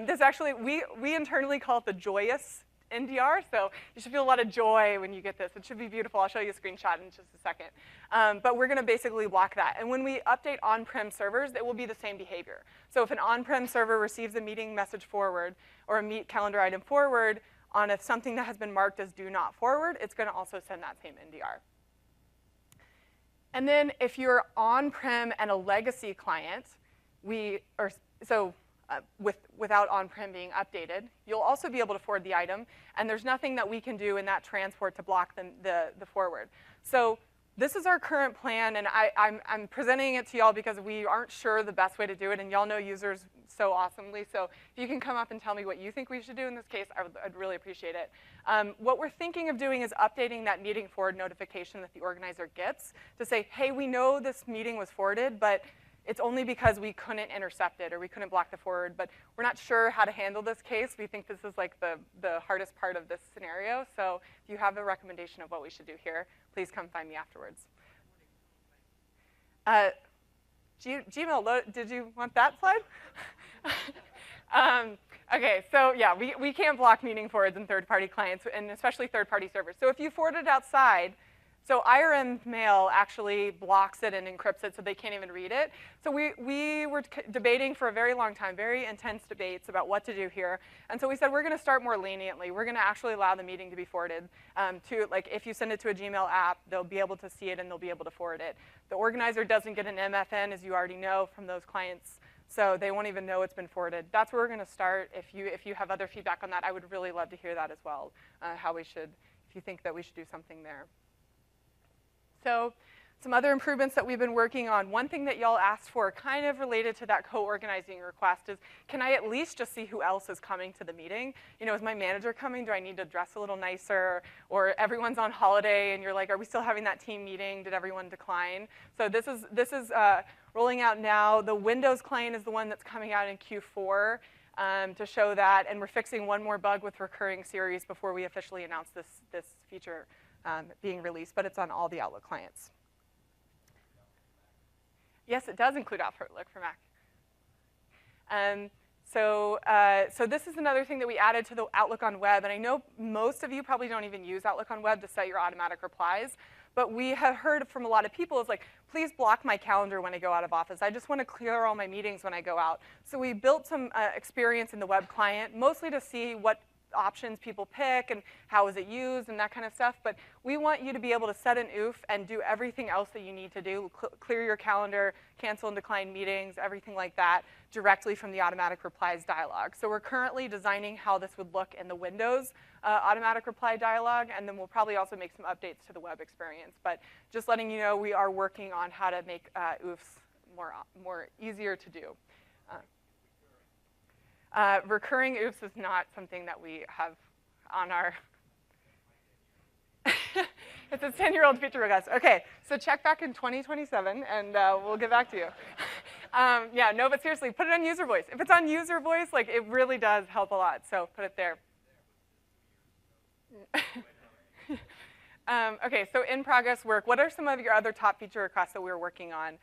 This actually, we internally call it the joyous NDR, so you should feel a lot of joy when you get this. It should be beautiful. I'll show you a screenshot in just a second. But we're going to basically block that. And when we update on-prem servers, it will be the same behavior. So if an on-prem server receives a meeting message forward or a meet calendar item forward on something that has been marked as do not forward, it's going to also send that same NDR. And then if you're on-prem and a legacy client, without on-prem being updated, you'll also be able to forward the item, and there's nothing that we can do in that transport to block the forward. So this is our current plan, and I'm presenting it to y'all because we aren't sure the best way to do it, and y'all know users so awesomely, so if you can come up and tell me what you think we should do in this case, I'd really appreciate it. What we're thinking of doing is updating that meeting forward notification that the organizer gets to say, hey, we know this meeting was forwarded, but it's only because we couldn't intercept it or we couldn't block the forward, but we're not sure how to handle this case. We think this is like the hardest part of this scenario, so if you have a recommendation of what we should do here, please come find me afterwards. Gmail, did you want that slide? Okay, so yeah, we can't block meeting forwards in third-party clients, and especially third-party servers. So if you forward it outside, so IRM mail actually blocks it and encrypts it so they can't even read it. So we were debating for a very long time, very intense debates about what to do here. And so we said we're going to start more leniently. We're going to actually allow the meeting to be forwarded to, like, if you send it to a Gmail app, they'll be able to see it and they'll be able to forward it. The organizer doesn't get an MFN, as you already know from those clients, so they won't even know it's been forwarded. That's where we're going to start. If you have other feedback on that, I would really love to hear that as well, if you think that we should do something there. So some other improvements that we've been working on. One thing that y'all asked for, kind of related to that co-organizing request, is can I at least just see who else is coming to the meeting? You know, is my manager coming? Do I need to dress a little nicer? Or everyone's on holiday and you're like, are we still having that team meeting? Did everyone decline? So this is rolling out now. The Windows client is the one that's coming out in Q4 to show that, and we're fixing one more bug with recurring series before we officially announce this feature being released, but it's on all the Outlook clients. Yes, it does include Outlook for Mac. So this is another thing that we added to the Outlook on Web, and I know most of you probably don't even use Outlook on Web to set your automatic replies, but we have heard from a lot of people is like, please block my calendar when I go out of office. I just want to clear all my meetings when I go out. So we built some experience in the web client, mostly to see what options people pick and how is it used and that kind of stuff, but we want you to be able to set an OOF and do everything else that you need to do, clear your calendar, cancel and decline meetings, everything like that, directly from the automatic replies dialog. So we're currently designing how this would look in the Windows automatic reply dialog, and then we'll probably also make some updates to the web experience, but just letting you know we are working on how to make OOFs more easier to do. Recurring OOFs is not something that we have on our, it's a 10-year-old feature request. Okay, so check back in 2027 and we'll get back to you. Yeah, no, but seriously, put it on user voice. If it's on user voice, like, it really does help a lot, so put it there. Okay, so in progress work, what are some of your other top feature requests that we're working on?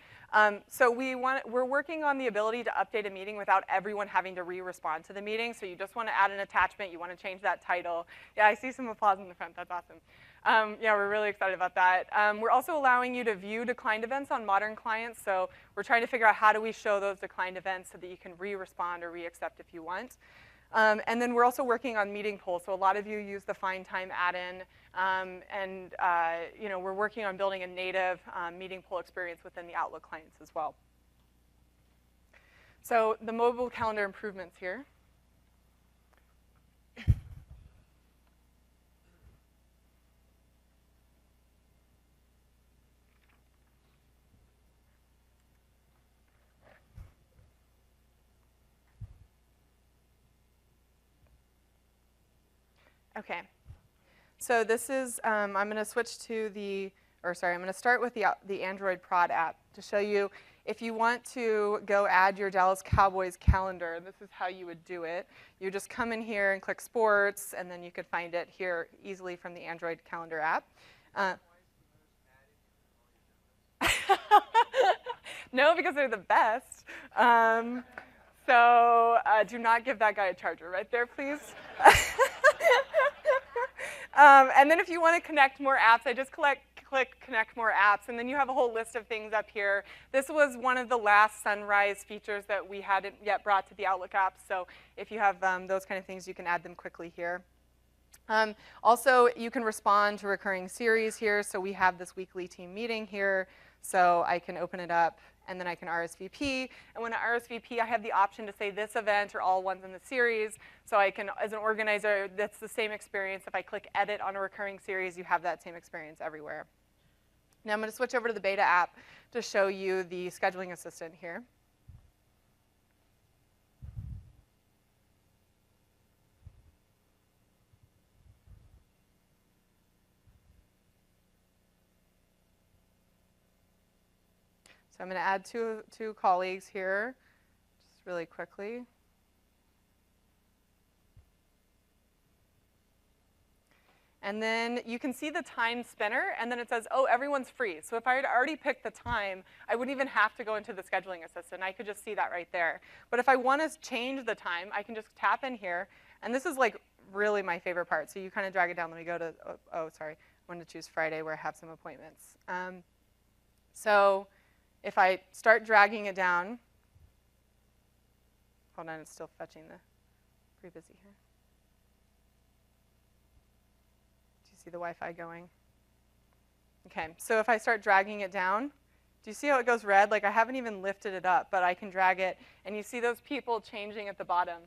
So we're working on the ability to update a meeting without everyone having to re-respond to the meeting. So you just want to add an attachment, you want to change that title. Yeah, I see some applause in the front, that's awesome. Yeah, we're really excited about that. We're also allowing you to view declined events on modern clients. So we're trying to figure out how do we show those declined events so that you can re-respond or re-accept if you want. And then we're also working on meeting polls. So a lot of you use the Find Time add-in, you know, we're working on building a native meeting poll experience within the Outlook clients as well. So the mobile calendar improvements here. Okay. So this is, I'm going to switch to I'm going to start with the Android Prod app to show you if you want to go add your Dallas Cowboys calendar, this is how you would do it. You just come in here and click sports, and then you could find it here easily from the Android calendar app. No, because they're the best. So do not give that guy a charger right there, please. And then if you want to connect more apps, I just click Connect More Apps, and then you have a whole list of things up here. This was one of the last sunrise features that we hadn't yet brought to the Outlook apps, so if you have those kind of things, you can add them quickly here. Also, you can respond to recurring series here, so we have this weekly team meeting here, so I can open it up, and then I can RSVP. And when I RSVP, I have the option to say this event or all ones in the series. So I can, as an organizer, that's the same experience. If I click edit on a recurring series, you have that same experience everywhere. Now I'm going to switch over to the beta app to show you the scheduling assistant here. So I'm going to add two colleagues here, just really quickly. And then you can see the time spinner, and then it says, oh, everyone's free. So if I had already picked the time, I wouldn't even have to go into the scheduling assistant. I could just see that right there. But if I want to change the time, I can just tap in here. And this is like really my favorite part. So you kind of drag it down. Let me go to, oh, sorry. I wanted to choose Friday where I have some appointments. So if I start dragging it down, hold on, it's still fetching the, pretty busy here. Do you see the Wi-Fi going? Okay, so if I start dragging it down, do you see how it goes red? Like I haven't even lifted it up, but I can drag it, and you see those people changing at the bottom.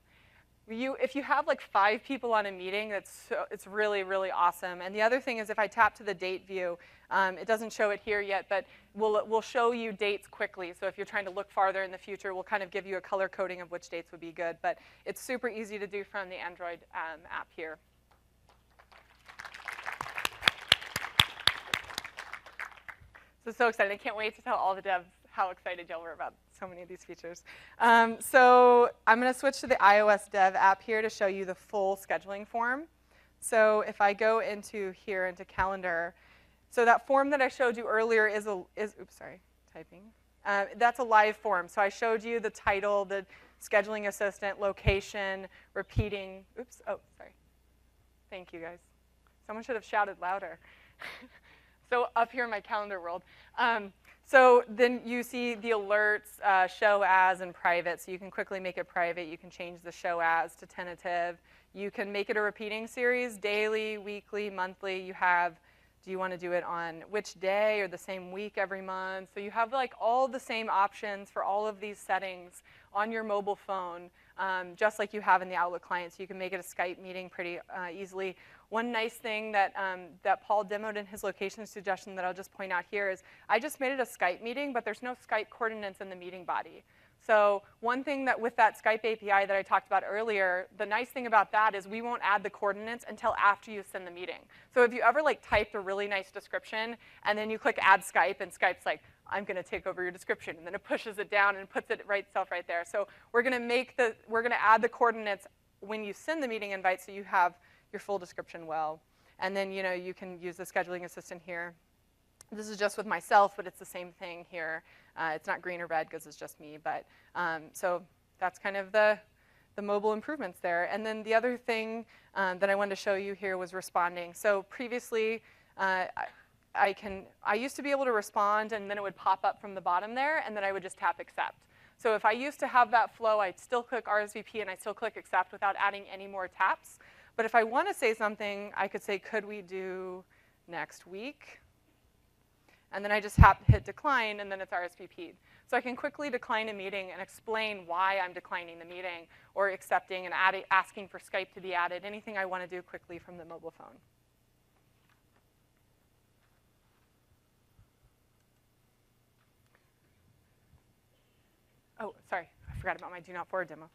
If you have like 5 people on a meeting, it's really, really awesome. And the other thing is if I tap to the date view, it doesn't show it here yet, but we'll show you dates quickly. So if you're trying to look farther in the future, we'll kind of give you a color coding of which dates would be good. But it's super easy to do from the Android app here. So excited. I can't wait to tell all the devs how excited y'all were about so many of these features. So I'm going to switch to the iOS dev app here to show you the full scheduling form. So if I go into here, into calendar, so that form that I showed you earlier that's a live form. So I showed you the title, the scheduling assistant, location, repeating. Oops, oh, sorry. Thank you, guys. Someone should have shouted louder. So up here in my calendar world. So then you see the alerts, show as, and private. So you can quickly make it private. You can change the show as to tentative. You can make it a repeating series, daily, weekly, monthly. You have, do you want to do it on which day or the same week every month? So you have like all the same options for all of these settings on your mobile phone, just like you have in the Outlook client. So you can make it a Skype meeting pretty easily. One nice thing that Paul demoed in his location suggestion that I'll just point out here is I just made it a Skype meeting, but there's no Skype coordinates in the meeting body. So one thing that with that Skype API that I talked about earlier, the nice thing about that is we won't add the coordinates until after you send the meeting. So if you ever like typed a really nice description and then you click add Skype and Skype's like, I'm going to take over your description, and then it pushes it down and puts it itself right there. So we're going to add the coordinates when you send the meeting invite, so you have your full description well. And then you can use the scheduling assistant here. This is just with myself, but it's the same thing here. It's not green or red because it's just me, but so that's kind of the mobile improvements there. And then the other thing that I wanted to show you here was responding. So previously, I used to be able to respond, and then it would pop up from the bottom there, and then I would just tap accept. So if I used to have that flow, I'd still click RSVP and I still click accept without adding any more taps. But if I want to say something, I could say, could we do next week? And then I just hit decline, and then it's RSVP'd. So I can quickly decline a meeting and explain why I'm declining the meeting, or accepting and asking for Skype to be added, anything I want to do quickly from the mobile phone. Oh, sorry, I forgot about my do not forward demo.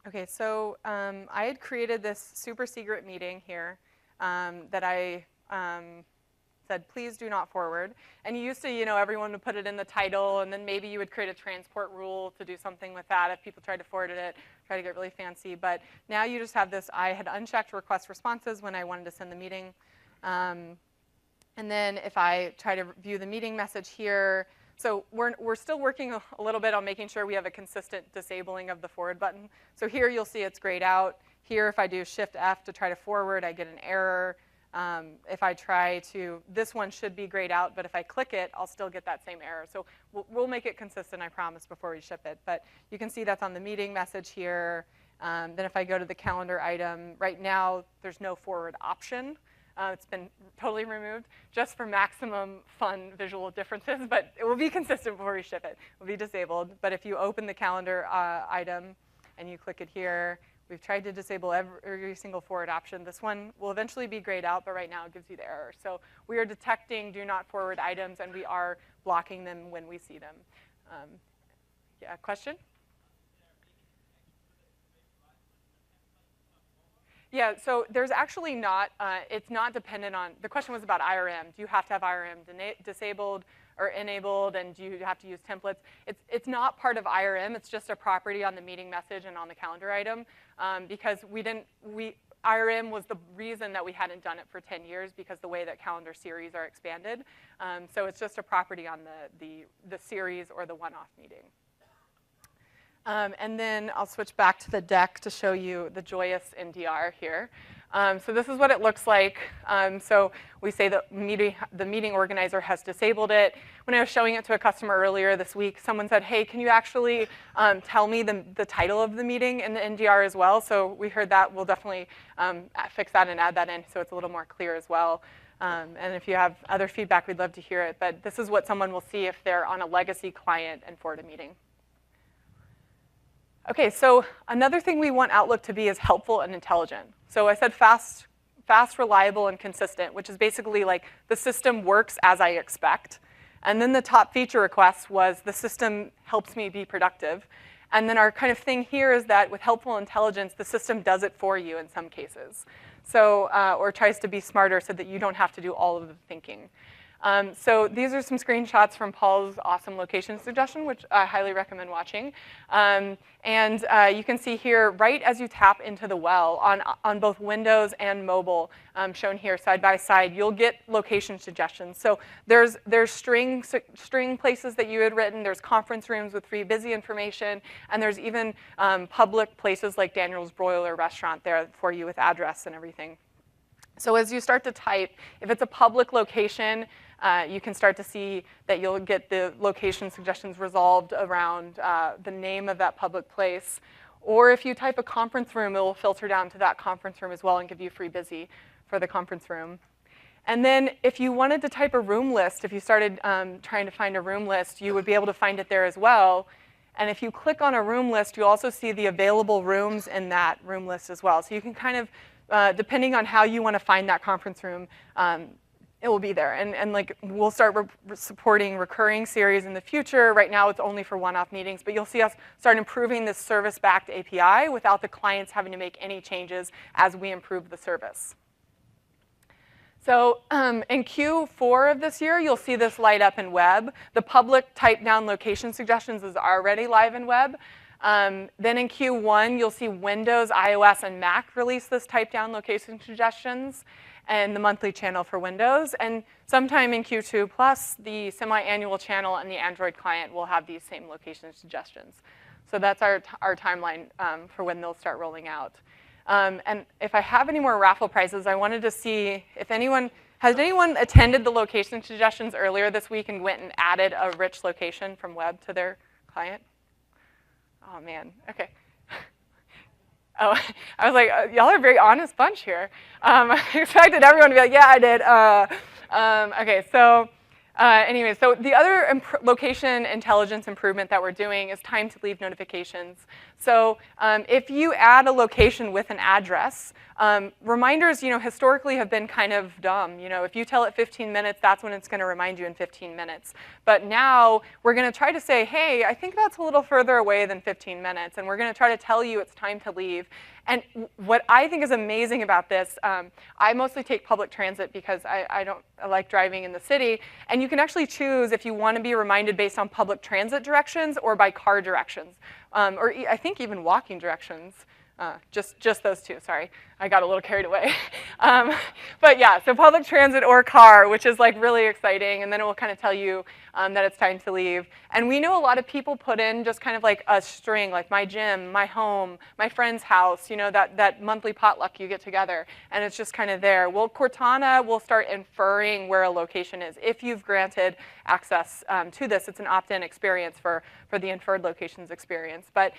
Okay, so I had created this super secret meeting here that I said, please do not forward. And you used to, everyone would put it in the title, and then maybe you would create a transport rule to do something with that if people tried to forward it, try to get really fancy. But now you just have this. I had unchecked request responses when I wanted to send the meeting. And then if I try to view the meeting message here, so we're still working a little bit on making sure we have a consistent disabling of the forward button. So here you'll see it's grayed out. Here, if I do Shift F to try to forward, I get an error. If I try to, this one should be grayed out, but if I click it, I'll still get that same error. So we'll make it consistent, I promise, before we ship it. But you can see that's on the meeting message here. Then if I go to the calendar item, right now there's no forward option. It's been totally removed just for maximum fun visual differences, but it will be consistent before we ship it. It will be disabled. But if you open the calendar item and you click it here, we've tried to disable every single forward option. This one will eventually be grayed out, but right now it gives you the error. So we are detecting do not forward items, and we are blocking them when we see them. Yeah, question? Yeah, so there's actually not, it's not dependent on, the question was about IRM. Do you have to have IRM disabled or enabled, and do you have to use templates? It's not part of IRM, it's just a property on the meeting message and on the calendar item, because IRM was the reason that we hadn't done it for 10 years, because the way that calendar series are expanded. So it's just a property on the series or the one-off meeting. And then I'll switch back to the deck to show you the joyous NDR here. So this is what it looks like. So we say that the meeting organizer has disabled it. When I was showing it to a customer earlier this week, someone said, hey, can you actually tell me the title of the meeting in the NDR as well? So we heard that. We'll definitely fix that and add that in so it's a little more clear as well. And if you have other feedback, we'd love to hear it. But this is what someone will see if they're on a legacy client and forward a meeting. Okay, so another thing we want Outlook to be is helpful and intelligent. So I said fast, reliable, and consistent, which is basically like the system works as I expect. And then the top feature request was the system helps me be productive. And then our kind of thing here is that with helpful intelligence, the system does it for you in some cases. So, or tries to be smarter so that you don't have to do all of the thinking. So these are some screenshots from Paul's awesome location suggestion, which I highly recommend watching. And you can see here, right as you tap into the well on both Windows and mobile, shown here side by side, you'll get location suggestions. So there's string places that you had written, there's conference rooms with free busy information, and there's even public places like Daniel's Broiler restaurant there for you with address and everything. So as you start to type, if it's a public location, you can start to see that you'll get the location suggestions resolved around the name of that public place. Or if you type a conference room, it will filter down to that conference room as well and give you free busy for the conference room. And then if you wanted to type a room list, if you started trying to find a room list, you would be able to find it there as well. And if you click on a room list, you also see the available rooms in that room list as well. So you can kind of, depending on how you want to find that conference room, it will be there. And like, we'll start supporting recurring series in the future. Right now, it's only for one-off meetings, but you'll see us start improving this service-backed API without the clients having to make any changes as we improve the service. So in Q4 of this year, you'll see this light up in web. The public type-down location suggestions is already live in web. Then in Q1, you'll see Windows, iOS, and Mac release this type-down location suggestions and the monthly channel for Windows. And sometime in Q2 plus, the semi-annual channel and the Android client will have these same location suggestions. So that's our timeline for when they'll start rolling out. And if I have any more raffle prizes, I wanted to see if has anyone attended the location suggestions earlier this week and went and added a rich location from web to their client? Oh man, okay. Oh, I was like, y'all are a very honest bunch here. I expected everyone to be like, yeah, I did. Okay, so anyway, so the other location intelligence improvement that we're doing is time to leave notifications. So if you add a location with an address, reminders, historically have been kind of dumb. If you tell it 15 minutes, that's when it's going to remind you in 15 minutes. But now we're going to try to say, hey, I think that's a little further away than 15 minutes, and we're going to try to tell you it's time to leave. And what I think is amazing about this, I mostly take public transit because I like driving in the city, and you can actually choose if you want to be reminded based on public transit directions or by car directions, or I think even walking directions. Just those two, sorry. I got a little carried away. But yeah, so public transit or car, which is like really exciting, and then it will kind of tell you that it's time to leave. And we know a lot of people put in just kind of like a string, like my gym, my home, my friend's house, that monthly potluck you get together, and it's just kind of there. Well, Cortana will start inferring where a location is. If you've granted access to this, it's an opt-in experience for the inferred locations experience. But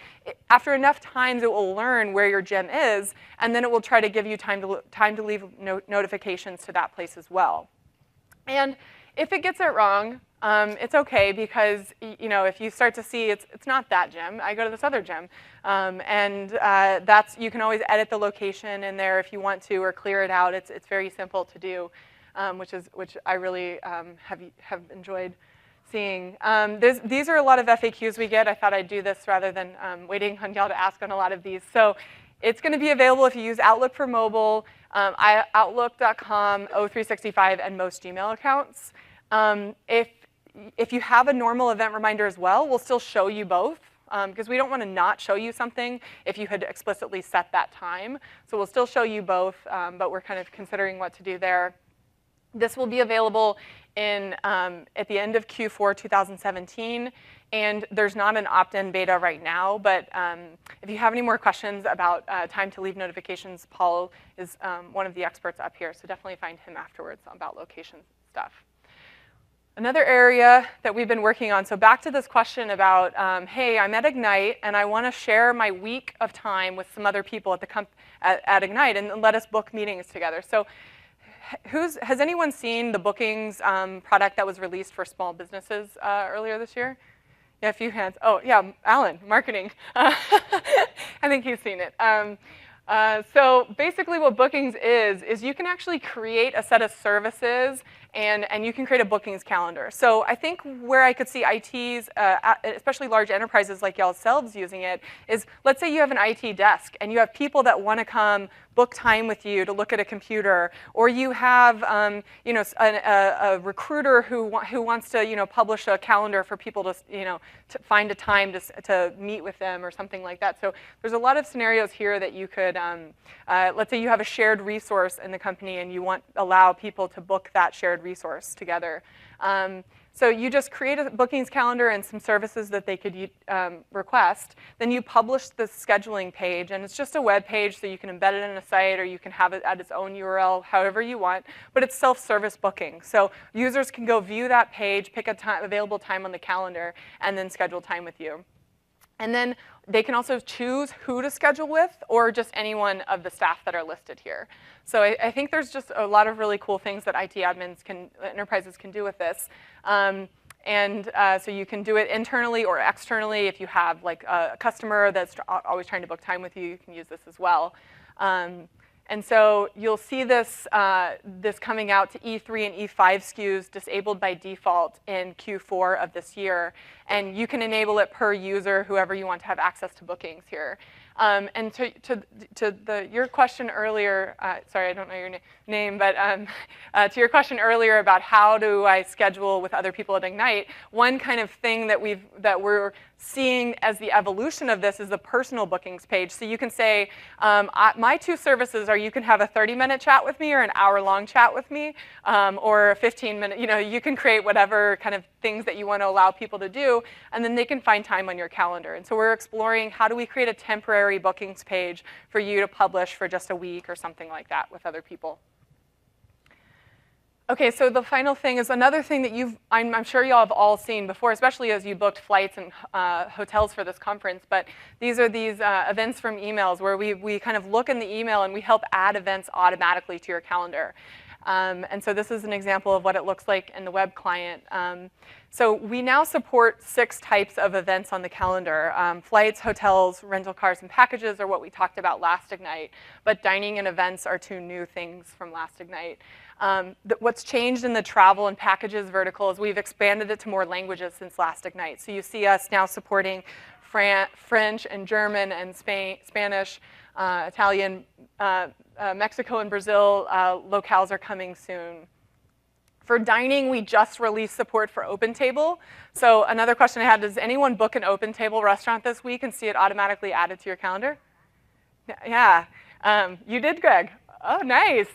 after enough times, it will learn where your gym is, and then it will try to give you time to leave notifications to that place as well. And if it gets it wrong, it's okay, because if you start to see it's not that gym, I go to this other gym, and you can always edit the location in there if you want to, or clear it out. It's very simple to do, which I really have enjoyed seeing. These are a lot of FAQs we get. I thought I'd do this rather than waiting on y'all to ask on a lot of these. So it's going to be available if you use Outlook for mobile, Outlook.com, O365, and most Gmail accounts. If you have a normal event reminder as well, we'll still show you both, because we don't want to not show you something if you had explicitly set that time. So we'll still show you both, but we're kind of considering what to do there. This will be available at the end of Q4 2017, and there's not an opt-in beta right now, but if you have any more questions about time to leave notifications, Paul is one of the experts up here, so definitely find him afterwards about location stuff. Another area that we've been working on, so back to this question about, hey, I'm at Ignite, and I want to share my week of time with some other people at Ignite, and let us book meetings together. So has anyone seen the bookings product that was released for small businesses earlier this year? Yeah, a few hands. Oh, yeah, Alan, marketing. I think he's seen it. So basically what bookings is you can actually create a set of services, and you can create a bookings calendar. So I think where I could see ITs, especially large enterprises like y'all selves using it, is let's say you have an IT desk and you have people that want to come book time with you to look at a computer, or you have a recruiter who wants to publish a calendar for people to to find a time to meet with them or something like that. So there's a lot of scenarios here that you could let's say you have a shared resource in the company and you allow people to book that shared resource together. So you just create a bookings calendar and some services that they could request. Then you publish the scheduling page, and it's just a web page, so you can embed it in a site, or you can have it at its own URL, however you want. But it's self-service booking, so users can go view that page, pick a available time on the calendar, and then schedule time with you. And then they can also choose who to schedule with, or just anyone of the staff that are listed here. So I think there's just a lot of really cool things that IT admins enterprises can do with this. So you can do it internally or externally. If you have like a customer that's always trying to book time with you, you can use this as well. And so you'll see this, this coming out to E3 and E5 SKUs disabled by default in Q4 of this year. And you can enable it per user, whoever you want to have access to bookings here. And to your question earlier, sorry, I don't know your name, but to your question earlier about how do I schedule with other people at Ignite, one kind of thing that we're seeing as the evolution of this is the personal bookings page. So you can say, my two services are you can have a 30-minute chat with me or an hour-long chat with me, or a 15-minute, you can create whatever kind of things that you want to allow people to do, and then they can find time on your calendar. And so we're exploring how do we create a temporary bookings page for you to publish for just a week or something like that with other people. Okay, so the final thing is another thing that I'm sure y'all have all seen before, especially as you booked flights and hotels for this conference, but these are these events from emails where we kind of look in the email and we help add events automatically to your calendar. And so this is an example of what it looks like in the web client. So we now support 6 types of events on the calendar. Flights, hotels, rental cars, and packages are what we talked about last Ignite, but dining and events are 2 new things from last Ignite. What's changed in the travel and packages vertical is we've expanded it to more languages since last Ignite. So you see us now supporting French and German and Spanish, Italian, Mexico and Brazil. Locales are coming soon. For dining, we just released support for OpenTable. So another question I had, does anyone book an OpenTable restaurant this week and see it automatically added to your calendar? Yeah, you did, Greg. Oh, nice.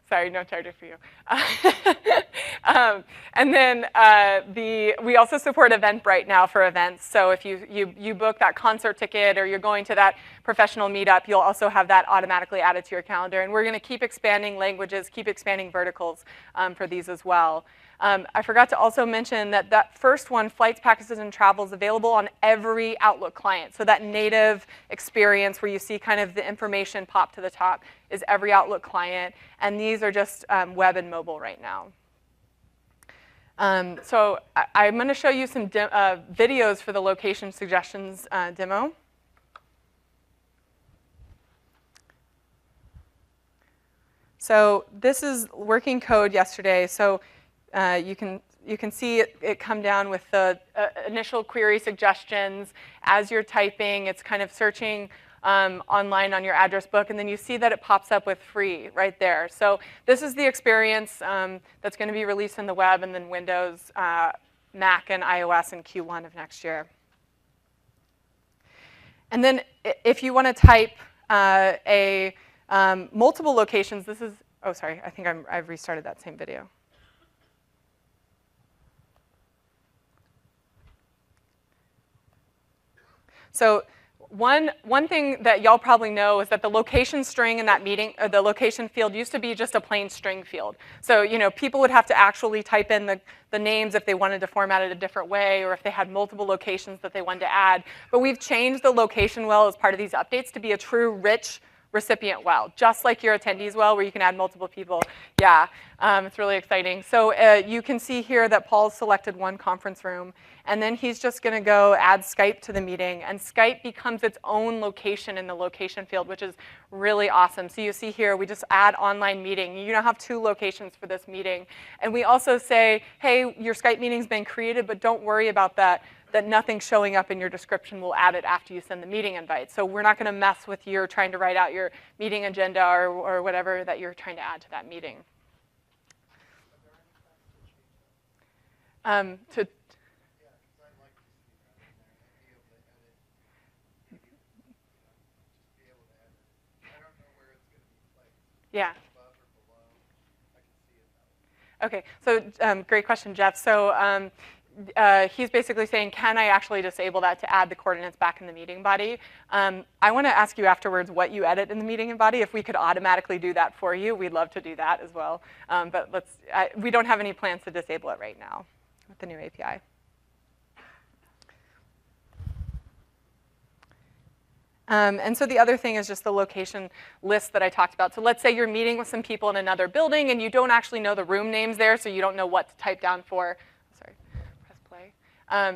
Sorry, no charger for you. And then we also support Eventbrite now for events. So if you book that concert ticket or you're going to that professional meetup, you'll also have that automatically added to your calendar. And we're going to keep expanding languages, keep expanding verticals for these as well. I forgot to also mention that first one, flights, packages, and travel, is available on every Outlook client. So that native experience where you see kind of the information pop to the top is every Outlook client. And these are just web and mobile right now. So I'm going to show you some videos for the location suggestions demo. So this is working code yesterday. So you can see it come down with the initial query suggestions. As you're typing, it's kind of searching online on your address book, and then you see that it pops up with free right there. So this is the experience that's going to be released in the web, and then Windows, Mac, and iOS in Q1 of next year. And then if you want to type multiple locations, this is, oh, sorry, I think I've restarted that same video. So one thing that y'all probably know is that the location string in that meeting, or the location field, used to be just a plain string field. So people would have to actually type in the names if they wanted to format it a different way, or if they had multiple locations that they wanted to add. But we've changed the location well as part of these updates to be a true rich recipient well, just like your attendees well, where you can add multiple people. Yeah, it's really exciting. So you can see here that Paul's selected one conference room, and then he's just going to go add Skype to the meeting, and Skype becomes its own location in the location field, which is really awesome. So you see here, we just add online meeting. You now have 2 locations for this meeting. And we also say, hey, your Skype meeting's been created, but don't worry about that nothing's showing up in your description. We'll add it after you send the meeting invite. So we're not going to mess with your trying to write out your meeting agenda or whatever that you're trying to add to that meeting. Yeah. Okay, so great question, Jeff. So he's basically saying, can I actually disable that to add the coordinates back in the meeting body? I want to ask you afterwards what you edit in the meeting body. If we could automatically do that for you, we'd love to do that as well. But we don't have any plans to disable it right now with the new API. And so the other thing is just the location list that I talked about. So let's say you're meeting with some people in another building and you don't actually know the room names there, so you don't know what to type down for. Sorry, press play.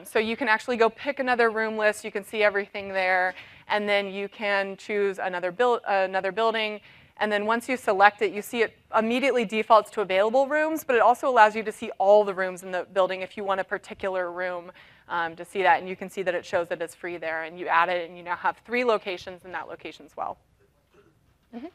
So you can actually go pick another room list. You can see everything there, and then you can choose another building. And then once you select it, you see it immediately defaults to available rooms, but it also allows you to see all the rooms in the building if you want a particular room to see that. And you can see that it shows that it's free there. And you add it, and you now have 3 locations in that location as well. Mm-hmm.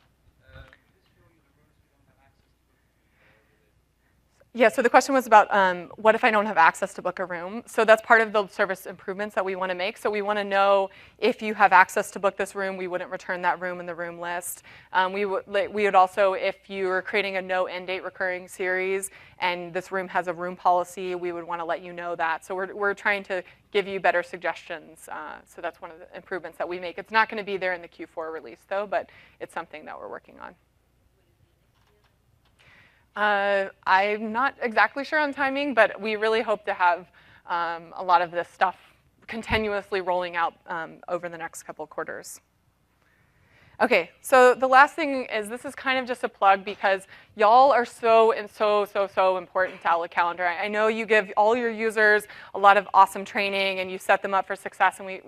Yeah, so the question was about what if I don't have access to book a room? So that's part of the service improvements that we want to make. So we want to know if you have access to book this room, we wouldn't return that room in the room list. We would also, if you were creating a no end date recurring series and this room has a room policy, we would want to let you know that. So we're trying to give you better suggestions. So that's one of the improvements that we make. It's not going to be there in the Q4 release though, but it's something that we're working on. I'm not exactly sure on timing, but we really hope to have a lot of this stuff continuously rolling out over the next couple of quarters. Okay, so the last thing is this is kind of just a plug because y'all are so important to Outlook Calendar. I know you give all your users a lot of awesome training and you set them up for success, and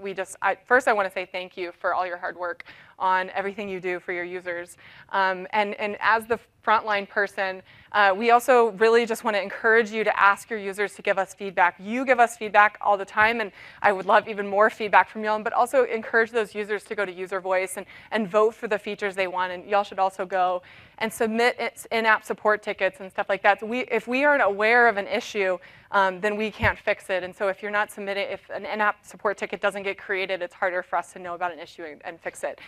first I want to say thank you for all your hard work on everything you do for your users. And as the frontline person, we also really just want to encourage you to ask your users to give us feedback. You give us feedback all the time, and I would love even more feedback from y'all, but also encourage those users to go to user voice and vote for the features they want. And y'all should also go and submit in-app support tickets and stuff like that. So if we aren't aware of an issue, then we can't fix it. And so if you're not submitting, if an in-app support ticket doesn't get created, it's harder for us to know about an issue and fix it.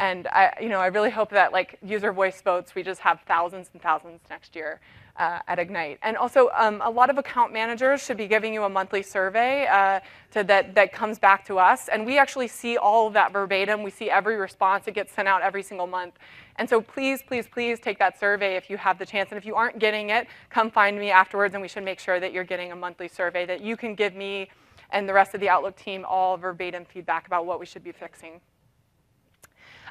And I really hope that like user voice votes, we just have thousands and thousands next year at Ignite. And also, a lot of account managers should be giving you a monthly survey that comes back to us. And we actually see all of that verbatim. We see every response. It gets sent out every single month. And so please, please, please take that survey if you have the chance. And if you aren't getting it, come find me afterwards, and we should make sure that you're getting a monthly survey that you can give me and the rest of the Outlook team all verbatim feedback about what we should be fixing.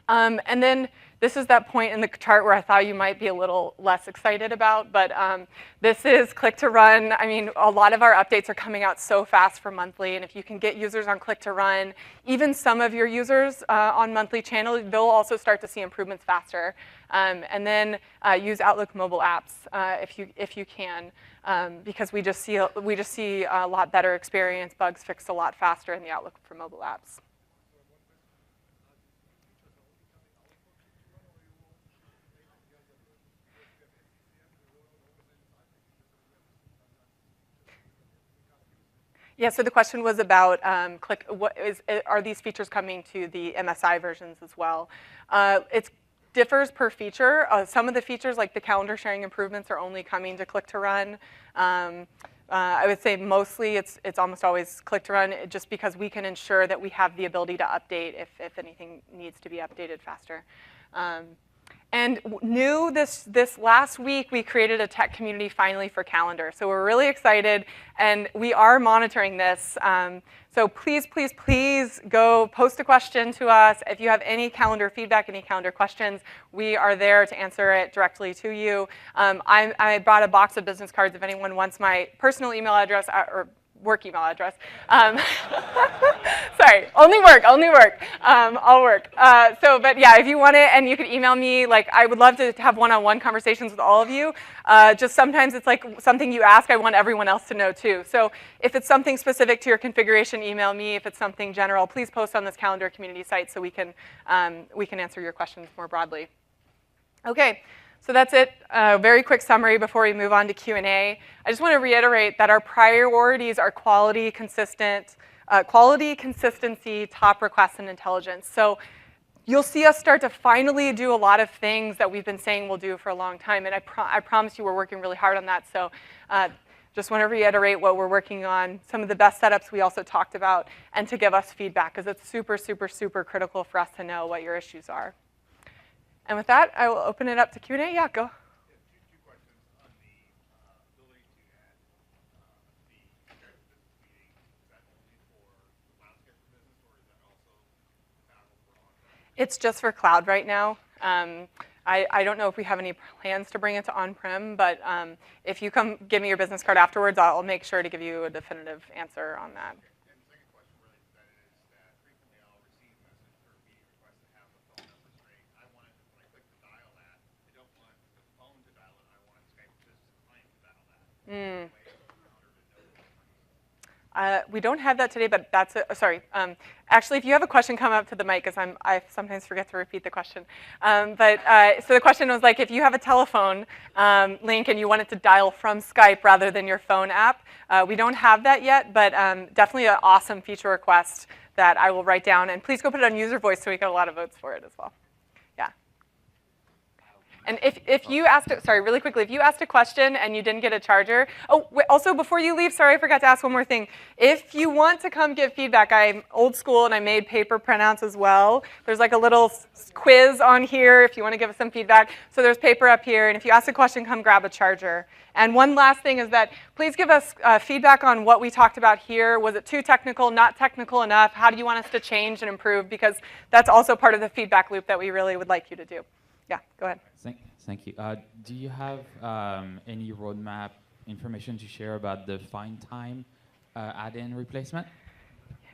And then this is that point in the chart where I thought you might be a little less excited about, but this is click to run. I mean, a lot of our updates are coming out so fast for monthly, and if you can get users on click to run, even some of your users on monthly channel, they'll also start to see improvements faster. And then use Outlook mobile apps if you can, because we just see a lot better experience, bugs fixed a lot faster in the Outlook for mobile apps. Yeah, so the question was about are these features coming to the MSI versions as well? It differs per feature. Some of the features, like the calendar sharing improvements, are only coming to click to run. I would say mostly it's almost always click to run, just because we can ensure that we have the ability to update if anything needs to be updated faster. And new this last week, we created a tech community finally for calendar. So we're really excited, and we are monitoring this. So please, please, please go post a question to us. If you have any calendar feedback, any calendar questions, we are there to answer it directly to you. I brought a box of business cards if anyone wants my personal email address or work email address. Sorry, only work. I'll work. But yeah, if you want it, and you can email me, like I would love to have one-on-one conversations with all of you. Just sometimes it's like something you ask, I want everyone else to know too. So if it's something specific to your configuration, email me. If it's something general, please post on this calendar community site so we can answer your questions more broadly. Okay. So that's it. Very quick summary before we move on to Q&A. I just want to reiterate that our priorities are quality, consistency, top requests, and intelligence. So you'll see us start to finally do a lot of things that we've been saying we'll do for a long time, and I promise you we're working really hard on that. So just want to reiterate what we're working on, some of the best setups we also talked about, and to give us feedback, because it's super, super, super critical for us to know what your issues are. And with that, I will open it up to Q&A. Yeah, go. Two questions on the ability to add the business meeting. Is that only for the landscape for business, or is that also compatible for on-prem? It's just for cloud right now. I don't know if we have any plans to bring it to on-prem, but if you come give me your business card afterwards, I'll make sure to give you a definitive answer on that. And the second question related to that is that frequently I'll receive a message for a meeting request to have the phone number straight. I want it, when I click to dial that, I don't want the phone to dial it. I want Skype Business Client to dial that. Mm. Way We don't have that today, but that's sorry. Actually, if you have a question, come up to the mic, because I sometimes forget to repeat the question. So the question was like, if you have a telephone link and you want it to dial from Skype rather than your phone app, we don't have that yet, but definitely an awesome feature request that I will write down. And please go put it on user voice so we get a lot of votes for it as well. Yeah. And if you asked, sorry, really quickly, if you asked a question and you didn't get a charger, oh, wait, also before you leave, sorry, I forgot to ask one more thing. If you want to come give feedback, I'm old school and I made paper printouts as well. There's like a little quiz on here if you want to give us some feedback. So there's paper up here, and if you ask a question, come grab a charger. And one last thing is that please give us feedback on what we talked about here. Was it too technical, not technical enough? How do you want us to change and improve? Because that's also part of the feedback loop that we really would like you to do. Yeah, go ahead. Thank you. Do you have any roadmap information to share about the find time add-in replacement?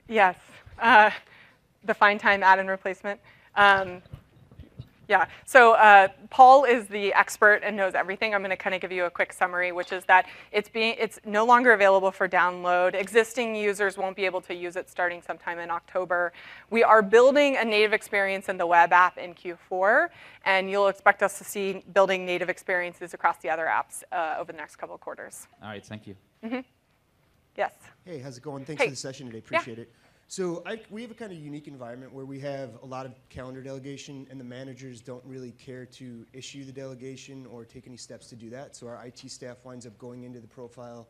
Yes, the find time add-in replacement. Yeah, so Paul is the expert and knows everything. I'm going to kind of give you a quick summary, which is that it's no longer available for download. Existing users won't be able to use it starting sometime in October. We are building a native experience in the web app in Q4, and you'll expect us to see building native experiences across the other apps over the next couple of quarters. All right, thank you. Mm-hmm. Yes. Hey, how's it going? Thanks Hey. for the session today. Appreciate it. So we have a kind of unique environment where we have a lot of calendar delegation, and the managers don't really care to issue the delegation or take any steps to do that. So our IT staff winds up going into the profile,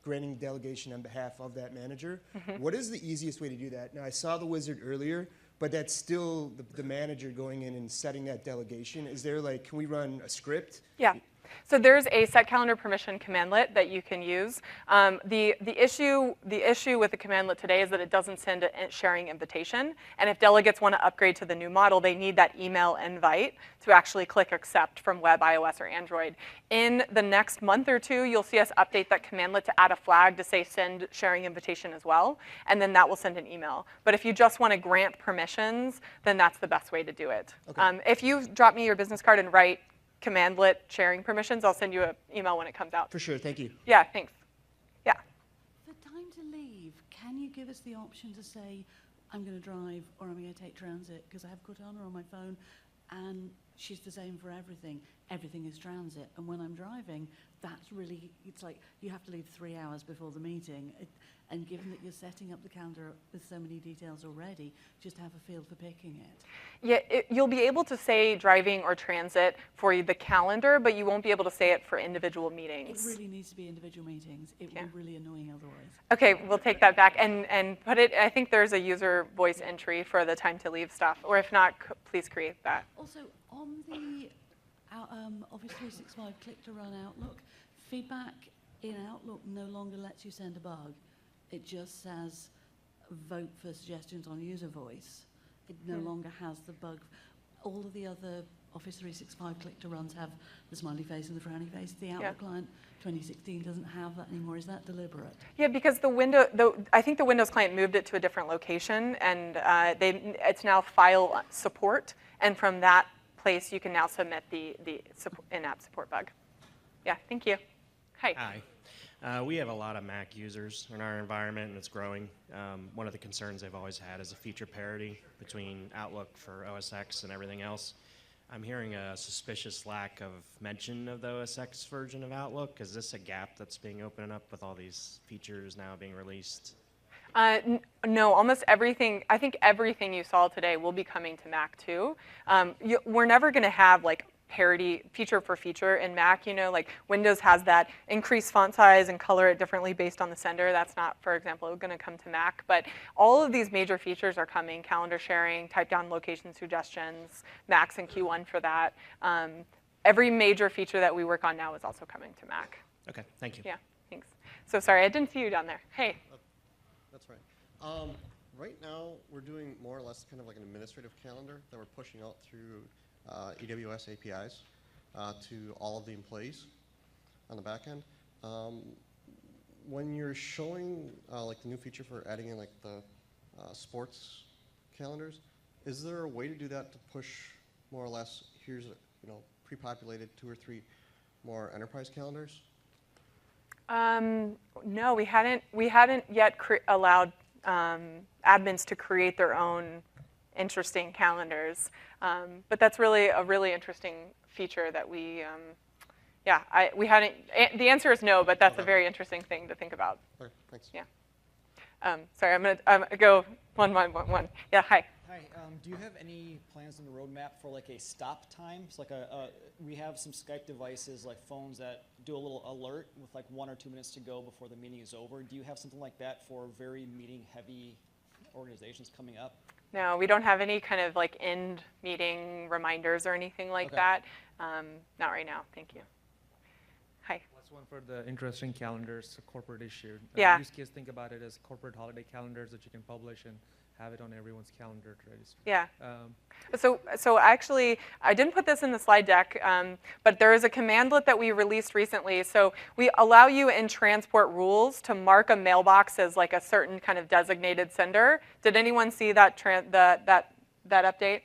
granting delegation on behalf of that manager. Mm-hmm. What is the easiest way to do that? Now, I saw the wizard earlier, but that's still the manager going in and setting that delegation. Is there like, can we run a script? Yeah. So there's a set calendar permission commandlet that you can use. The issue with the commandlet today is that it doesn't send a sharing invitation. And if delegates want to upgrade to the new model, they need that email invite to actually click accept from web, iOS, or Android. In the next month or two, you'll see us update that commandlet to add a flag to say send sharing invitation as well. And then that will send an email. But if you just want to grant permissions, then that's the best way to do it. Okay. If you drop me your business card and write commandlet sharing permissions, I'll send you an email when it comes out. For sure, thank you. Yeah, thanks. Yeah. For time to leave, can you give us the option to say, I'm going to drive or I'm going to take transit? Because I have Cortana on my phone and she's the same for everything. Everything is transit. And when I'm driving, that's really, it's like you have to leave 3 hours before the meeting. And given that you're setting up the calendar with so many details already, just have a feel for picking it. Yeah, you'll be able to say driving or transit for the calendar, but you won't be able to say it for individual meetings. It really needs to be individual meetings. It would be really annoying otherwise. Okay, we'll take that back and put it, I think there's a user voice entry for the time to leave stuff, or if not, please create that. Also, on the Office 365 click to run Outlook, feedback in Outlook no longer lets you send a bug. It just says vote for suggestions on user voice. It no longer has the bug. All of the other Office 365 click to runs have the smiley face and the frowny face. The Outlook client 2016 doesn't have that anymore. Is that deliberate? Yeah, because I think the Windows client moved it to a different location, and it's now file support, and from that place you can now submit the in-app support bug. Yeah, thank you. Hi. Hi. We have a lot of Mac users in our environment, and it's growing. One of the concerns they've always had is a feature parity between Outlook for OS X and everything else. I'm hearing a suspicious lack of mention of the OS X version of Outlook. Is this a gap that's being opened up with all these features now being released? No, almost everything. I think everything you saw today will be coming to Mac too. We're never going to have like parity feature for feature in Mac. You know, like Windows has that increase font size and color it differently based on the sender. That's not, for example, going to come to Mac. But all of these major features are coming: calendar sharing, type down location suggestions, Macs in Q1 for that. Every major feature that we work on now is also coming to Mac. Okay, thank you. Yeah, thanks. So sorry, I didn't see you down there. Hey. That's right. Right now, we're doing more or less kind of like an administrative calendar that we're pushing out through AWS APIs to all of the employees on the back end. When you're showing like the new feature for adding in like the sports calendars, is there a way to do that to push more or less, here's pre-populated 2 or 3 more enterprise calendars? No, we hadn't yet allowed admins to create their own interesting calendars. But that's really a really interesting feature that we hadn't. The answer is no, but that's a very interesting thing to think about. Okay, thanks. Yeah. Sorry, I'm gonna go one. Yeah. Hi. Hi. Do you have any plans in the roadmap for like a stop time? So like we have some Skype devices like phones that do a little alert with like 1 or 2 minutes to go before the meeting is over. Do you have something like that for very meeting-heavy organizations coming up? No, we don't have any kind of like end meeting reminders or anything like that. Not right now. Thank you. Hi. Last one for the interesting calendars, corporate issued. Yeah. Use case, think about it as corporate holiday calendars that you can publish and have it on everyone's calendar to register. Yeah. So actually, I didn't put this in the slide deck, but there is a commandlet that we released recently. So we allow you in transport rules to mark a mailbox as like a certain kind of designated sender. Did anyone see that that update?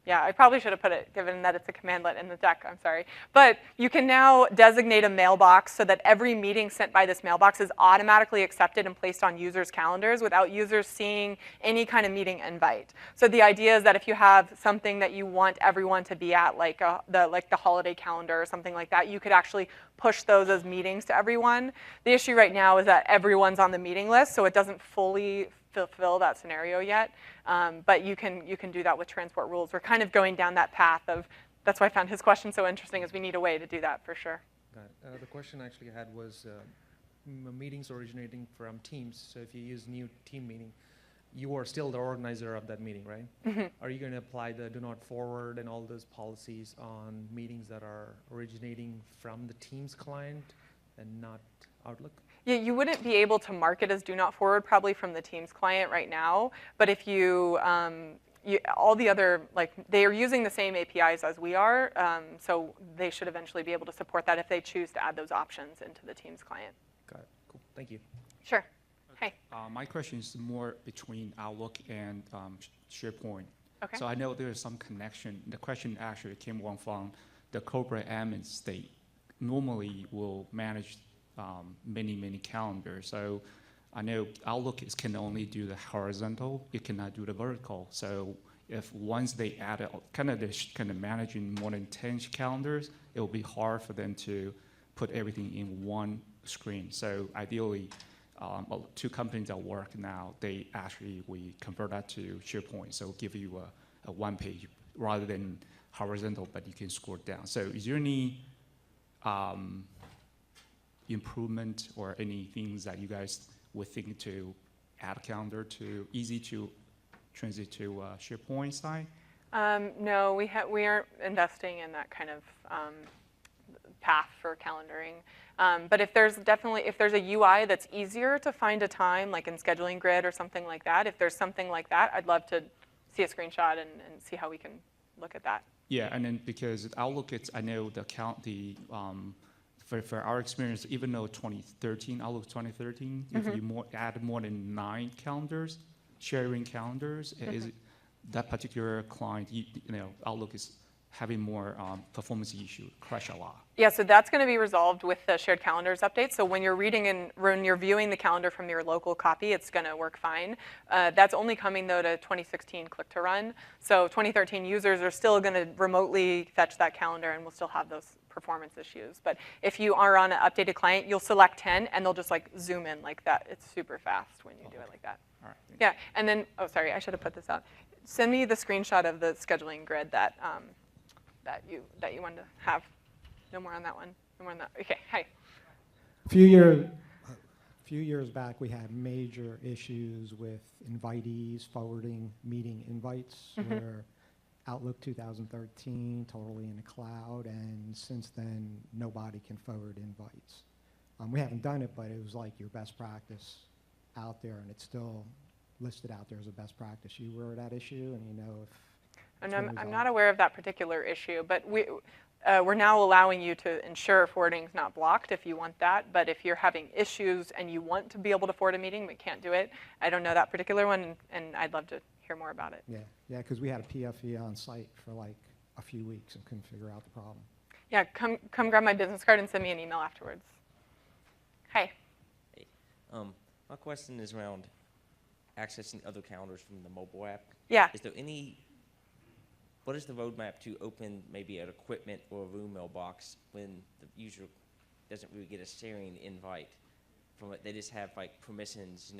Yeah, I probably should have put it, given that it's a commandlet in the deck, I'm sorry. But you can now designate a mailbox so that every meeting sent by this mailbox is automatically accepted and placed on users' calendars without users seeing any kind of meeting invite. So the idea is that if you have something that you want everyone to be at, like the holiday calendar or something like that, you could actually push those as meetings to everyone. The issue right now is that everyone's on the meeting list, so it doesn't fully fulfill that scenario yet, but you can do that with transport rules. We're kind of going down that path of, that's why I found his question so interesting, is we need a way to do that for sure. Got it. The question I actually had was meetings originating from Teams. So if you use new team meeting, you are still the organizer of that meeting, right? Mm-hmm. Are you going to apply the do not forward and all those policies on meetings that are originating from the Teams client and not Outlook? Yeah, you wouldn't be able to mark it as do not forward probably from the Teams client right now, but if you, all the other, like, they are using the same APIs as we are, so they should eventually be able to support that if they choose to add those options into the Teams client. Got it. Cool. Thank you. Sure. Hey. My question is more between Outlook and SharePoint. Okay. So I know there is some connection. The question actually came from the corporate admin state. Normally, will manage many calendars. So I know Outlook can only do the horizontal. It cannot do the vertical. So if once they add it, kind of managing more than 10 calendars, it will be hard for them to put everything in one screen. So ideally, 2 companies that work now, we convert that to SharePoint. So give you a one page rather than horizontal, but you can scroll down. So is there any improvement or any things that you guys would think to add calendar to easy to transit to SharePoint side? No, we aren't investing in that kind of path for calendaring. But if there's a UI that's easier to find a time, like in scheduling grid or something like that, if there's something like that, I'd love to see a screenshot and see how we can look at that. Yeah, and then because Outlook, I know for our experience, even though Outlook 2013, if you add more than 9 calendars, sharing calendars, is that particular client, Outlook is having more performance issue, crash a lot. Yeah, so that's going to be resolved with the shared calendars update. So when you're when you're viewing the calendar from your local copy, it's going to work fine. That's only coming though to 2016 click to run. So 2013 users are still going to remotely fetch that calendar, and we'll still have those performance issues. But if you are on an updated client, you'll select 10, and they'll just like zoom in like that. It's super fast when you do it like that. All right. Yeah, and then, oh, sorry, I should have put this out. Send me the screenshot of the scheduling grid that you wanted to have. No more on that one. No more on that. Okay, hi. A few years back, we had major issues with invitees forwarding meeting invites, where Outlook 2013 totally in the cloud, and since then, nobody can forward invites. We haven't done it, but it was like your best practice out there, and it's still listed out there as a best practice. You were that issue, and you know if And It's been I'm resolved. not aware of that particular issue, but we're now allowing you to ensure forwarding is not blocked if you want that. But if you're having issues and you want to be able to forward a meeting but can't do it, I don't know that particular one, and I'd love to hear more about it. Yeah, because we had a PFE on site for like a few weeks and couldn't figure out the problem. Yeah, come grab my business card and send me an email afterwards. Hi. Hey, my question is around accessing other calendars from the mobile app. Yeah. Is there what is the roadmap to open maybe an equipment or a room mailbox when the user doesn't really get a sharing invite from it? They just have like permissions,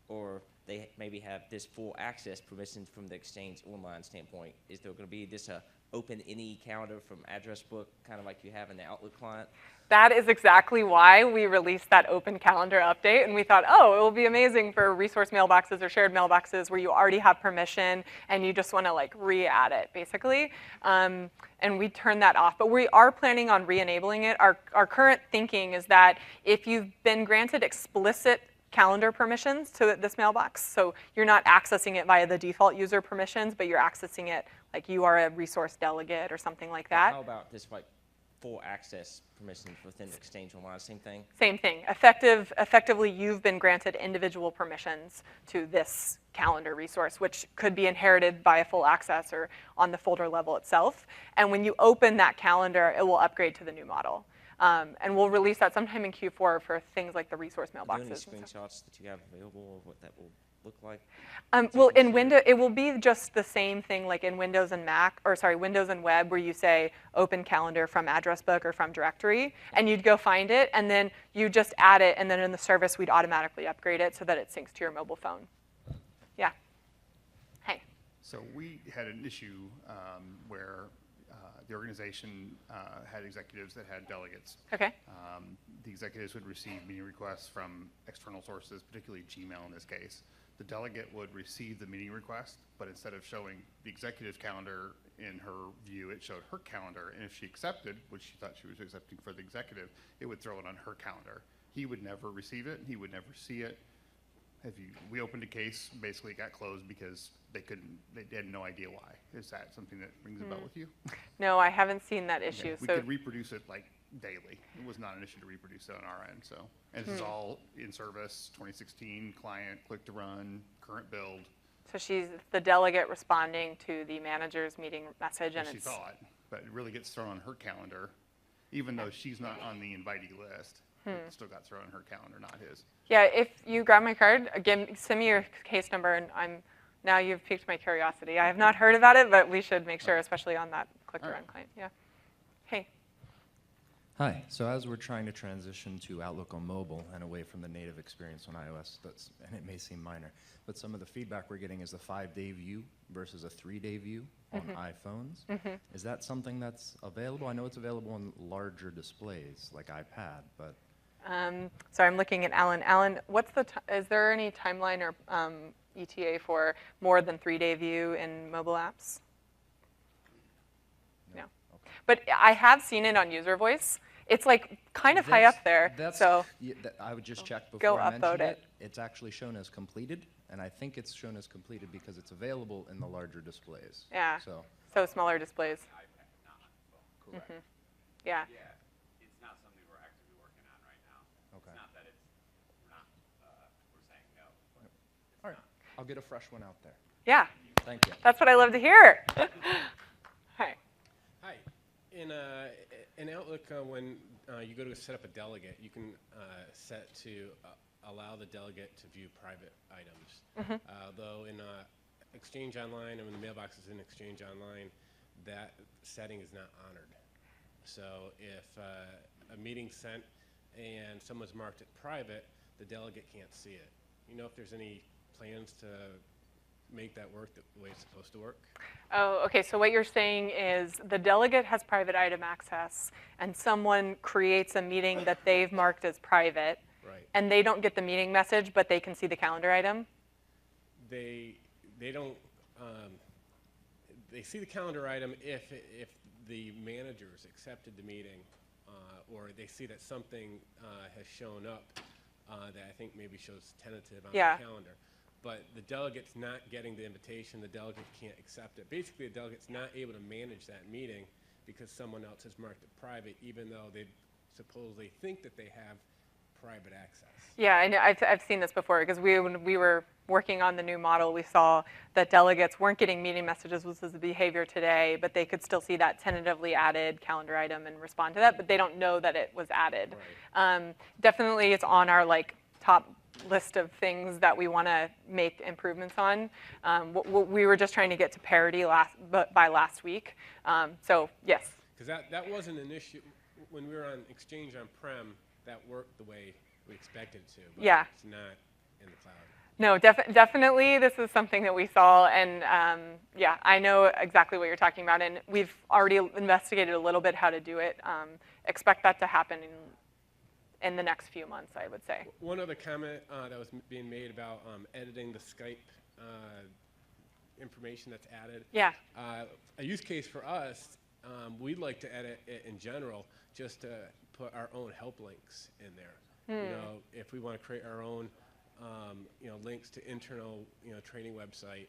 or they maybe have this full access permissions from the Exchange Online standpoint. Is there going to be this open any calendar from address book, kind of like you have in the Outlook client? That is exactly why we released that open calendar update, and we thought, oh, it will be amazing for resource mailboxes or shared mailboxes where you already have permission and you just want to like re-add it, basically. And we turned that off, but we are planning on re-enabling it. Our current thinking is that if you've been granted explicit calendar permissions to this mailbox, so you're not accessing it via the default user permissions, but you're accessing it like you are a resource delegate or something like that. How about this like full access permissions within Exchange Online, same thing? Same thing. Effectively, you've been granted individual permissions to this calendar resource, which could be inherited by a full access or on the folder level itself. And when you open that calendar, it will upgrade to the new model. And we'll release that sometime in Q4 for things like the resource Are there mailboxes. any and stuff. screenshots that you have available of what that will look like? Well, in Windows, it will be just the same thing like in Windows and Windows and Web, where you say open calendar from address book or from directory, and you'd go find it, and then you just add it, and then in the service, we'd automatically upgrade it so that it syncs to your mobile phone. Yeah. Hey. So we had an issue where the organization had executives that had delegates. Okay. The executives would receive meeting requests from external sources, particularly Gmail in this case. The delegate would receive the meeting request, but instead of showing the executive's calendar in her view, it showed her calendar. And if she accepted, which she thought she was accepting for the executive, it would throw it on her calendar. He would never receive it. He would never see it. We opened a case, basically it got closed because they had no idea why. Is that something that rings a bell with you? No, I haven't seen that issue. Okay. We could reproduce it like daily. It was not an issue to reproduce it on our end. So, and this is all in service, 2016 client, click to run, current build. So she's the delegate responding to the manager's meeting message, and She it's thought, but it really gets thrown on her calendar, even though she's not on the invitee list. It still got thrown on her calendar, not his. Yeah, if you grab my card, again, send me your case number, and now you've piqued my curiosity. I have not heard about it, but we should make sure, especially on that click-to-run client. Yeah. Hey. Hi. So as we're trying to transition to Outlook on mobile and away from the native experience on iOS, and it may seem minor, but some of the feedback we're getting is a 5-day view versus a 3-day view on iPhones. Is that something that's available? I know it's available on larger displays like iPad, but... So I'm looking at Alan. Alan, is there any timeline or ETA for more than 3-day view in mobile apps? No. Okay. But I have seen it on user voice. It's like kind of high up there. I would just check go before I mentioned upvote it. It's actually shown as completed, and I think it's shown as completed because it's available in the larger displays. Yeah. So smaller displays. Correct. Yeah. It's not something we're actively working on right now. Okay. It's not that we're saying no. All right. I'll get a fresh one out there. Yeah. Thank you. That's what I love to hear. Hi. Hi. In Outlook, when you go to set up a delegate, you can set to allow the delegate to view private items. Though in Exchange Online, and when the mailbox is in Exchange Online, that setting is not honored. So if a meeting's sent and someone's marked it private, the delegate can't see it. You know if there's any plans to make that work the way it's supposed to work? Oh, okay. So what you're saying is the delegate has private item access, and someone creates a meeting that they've marked as private, Right. and they don't get the meeting message, but they can see the calendar item? They don't. They see the calendar item if the managers accepted the meeting, or they see that something has shown up that I think maybe shows tentative on the calendar. but the delegate's not getting the invitation, the delegate can't accept it. Basically, the delegate's not able to manage that meeting because someone else has marked it private, even though they supposedly think that they have private access. Yeah, I know. I've seen this before because when we were working on the new model, we saw that delegates weren't getting meeting messages, which was the behavior today, but they could still see that tentatively added calendar item and respond to that, but they don't know that it was added. Right. Definitely, it's on our top list of things that we want to make improvements on. We were just trying to get to parity by last week. So yes. Because that wasn't an issue when we were on Exchange on-prem. That worked the way we expected it to, but yeah. It's not in the cloud. No, definitely this is something that we saw, and yeah, I know exactly what you're talking about, and we've already investigated a little bit how to do it. Expect that to happen in the next few months, I would say. One other comment that was being made about editing the Skype information that's added. Yeah. A use case for us, we'd like to edit it in general, just to put our own help links in there. You know, if we want to create our own, links to internal, training website,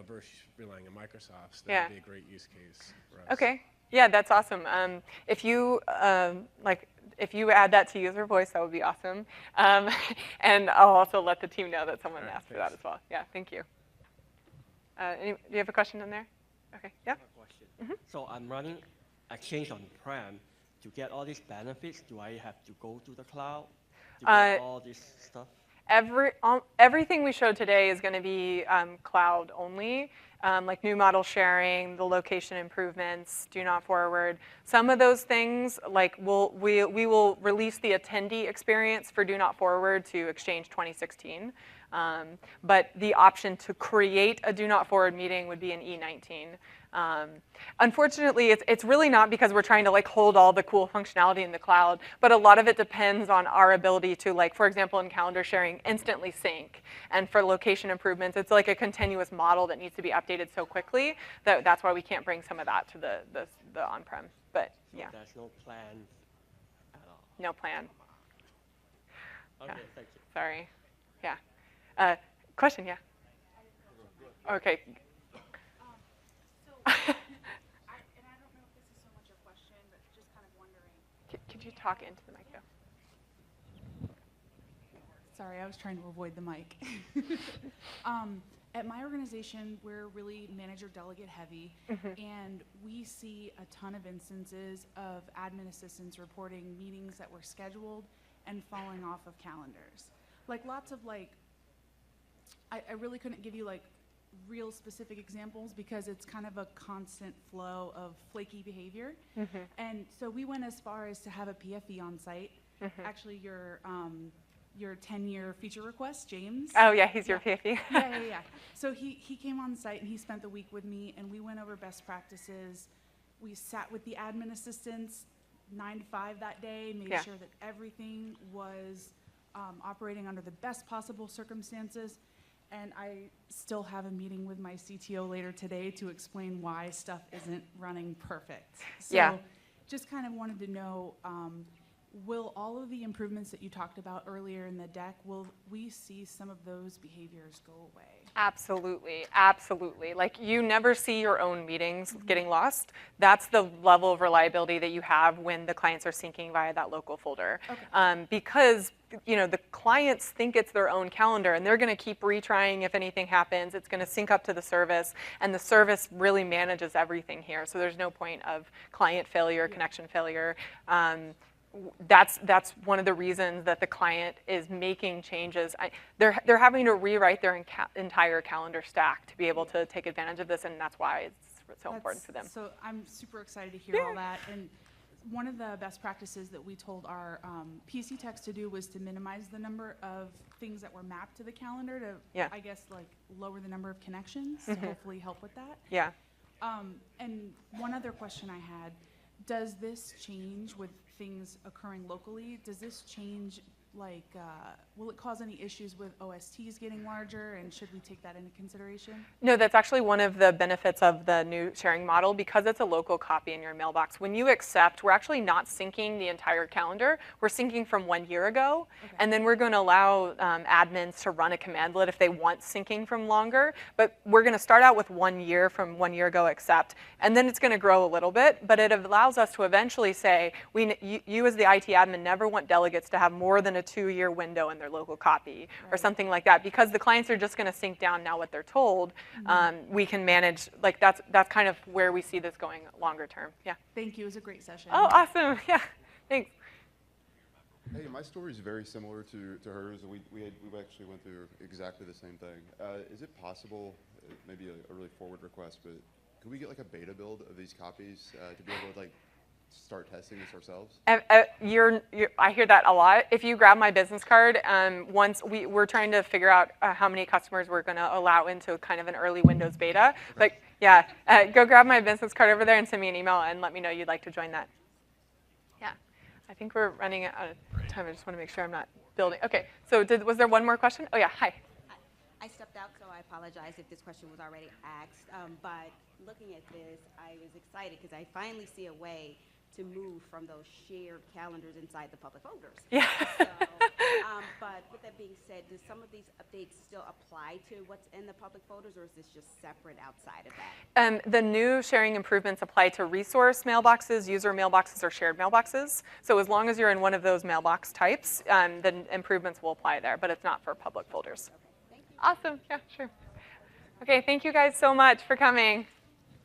versus relying on Microsoft's, that would be a great use case for us. Okay. Yeah, that's awesome. If you if you add that to user voice, that would be awesome. And I'll also let the team know that someone asked for that as well. Yeah, thank you. Do you have a question in there? Okay. Yeah. So I'm running Exchange on-prem. To get all these benefits, do I have to go to the cloud to get all this stuff? Everything we showed today is going to be cloud only, like new model sharing, the location improvements, do not forward. Some of those things, like we will release the attendee experience for do not forward to Exchange 2016. But the option to create a do not forward meeting would be in E19. Unfortunately, it's really not because we're trying to hold all the cool functionality in the cloud, but a lot of it depends on our ability to, for example, in calendar sharing, instantly sync. And for location improvements, it's like a continuous model that needs to be updated so quickly that that's why we can't bring some of that to the on-prem. But yeah. So there's no plan at all? No plan. Okay, Yeah. thank you. Sorry. Yeah. Question, yeah. Okay. And I don't know if this is so much a question, but just kind of wondering. Could you talk into the mic, though? Sorry, I was trying to avoid the mic. At my organization, we're really manager delegate heavy, and we see a ton of instances of admin assistants reporting meetings that were scheduled and falling off of calendars. Lots of I really couldn't give you real specific examples because it's kind of a constant flow of flaky behavior. And so we went as far as to have a PFE on site. Actually, your 10-year feature request, James. Oh yeah, he's your PFE. Yeah. So he came on site and he spent the week with me, and we went over best practices. We sat with the admin assistants 9 to 5 that day, made sure that everything was operating under the best possible circumstances. And I still have a meeting with my CTO later today to explain why stuff isn't running perfect. So just kind of wanted to know, will all of the improvements that you talked about earlier in the deck, will we see some of those behaviors go away? Absolutely, absolutely. You never see your own meetings getting lost. That's the level of reliability that you have when the clients are syncing via that local folder. Okay. Because the clients think it's their own calendar, and they're going to keep retrying if anything happens. It's going to sync up to the service, and the service really manages everything here. So there's no point of client failure, connection failure. That's one of the reasons that the client is making changes. They're having to rewrite their entire calendar stack to be able to take advantage of this, and that's why it's so important for them. So I'm super excited to hear all that. And one of the best practices that we told our PC techs to do was to minimize the number of things that were mapped to the calendar to, I guess, lower the number of connections to hopefully help with that. Yeah. And one other question I had, does this change with things occurring locally? Does this change like, will it cause any issues with OSTs getting larger, and should we take that into consideration? No, that's actually one of the benefits of the new sharing model because it's a local copy in your mailbox. When you accept, we're actually not syncing the entire calendar. We're syncing from 1 year ago, and then we're going to allow admins to run a commandlet if they want syncing from longer. But we're going to start out with 1 year from 1 year ago accept, and then it's going to grow a little bit. But it allows us to eventually say, you as the IT admin never want delegates to have more than a 2-year window in their local copy or something like that, because the clients are just going to sync down now what they're told. We can manage, like that's kind of where we see this going longer term. Yeah. Thank you. It was a great session. Oh, awesome. Yeah. Thanks. Hey, my story is very similar to hers. We actually went through exactly the same thing. Is it possible, maybe a really forward request, but could we get like a beta build of these copies to be able to like start testing this ourselves? I hear that a lot. If you grab my business card, once we're trying to figure out how many customers we're going to allow into kind of an early Windows beta. But yeah, go grab my business card over there and send me an email and let me know you'd like to join that. Yeah, I think we're running out of time. I just want to make sure I'm not building. Okay, so was there one more question? Oh yeah, hi. I stepped out, so I apologize if this question was already asked. But looking at this, I was excited because I finally see a way to move from those shared calendars inside the public folders. Yeah. So, but with that being said, do some of these updates still apply to what's in the public folders, or is this just separate outside of that? The new sharing improvements apply to resource mailboxes, user mailboxes, or shared mailboxes. So as long as you're in one of those mailbox types, then improvements will apply there, but it's not for public folders. Okay, thank you. Awesome. Yeah, sure. Okay, thank you guys so much for coming.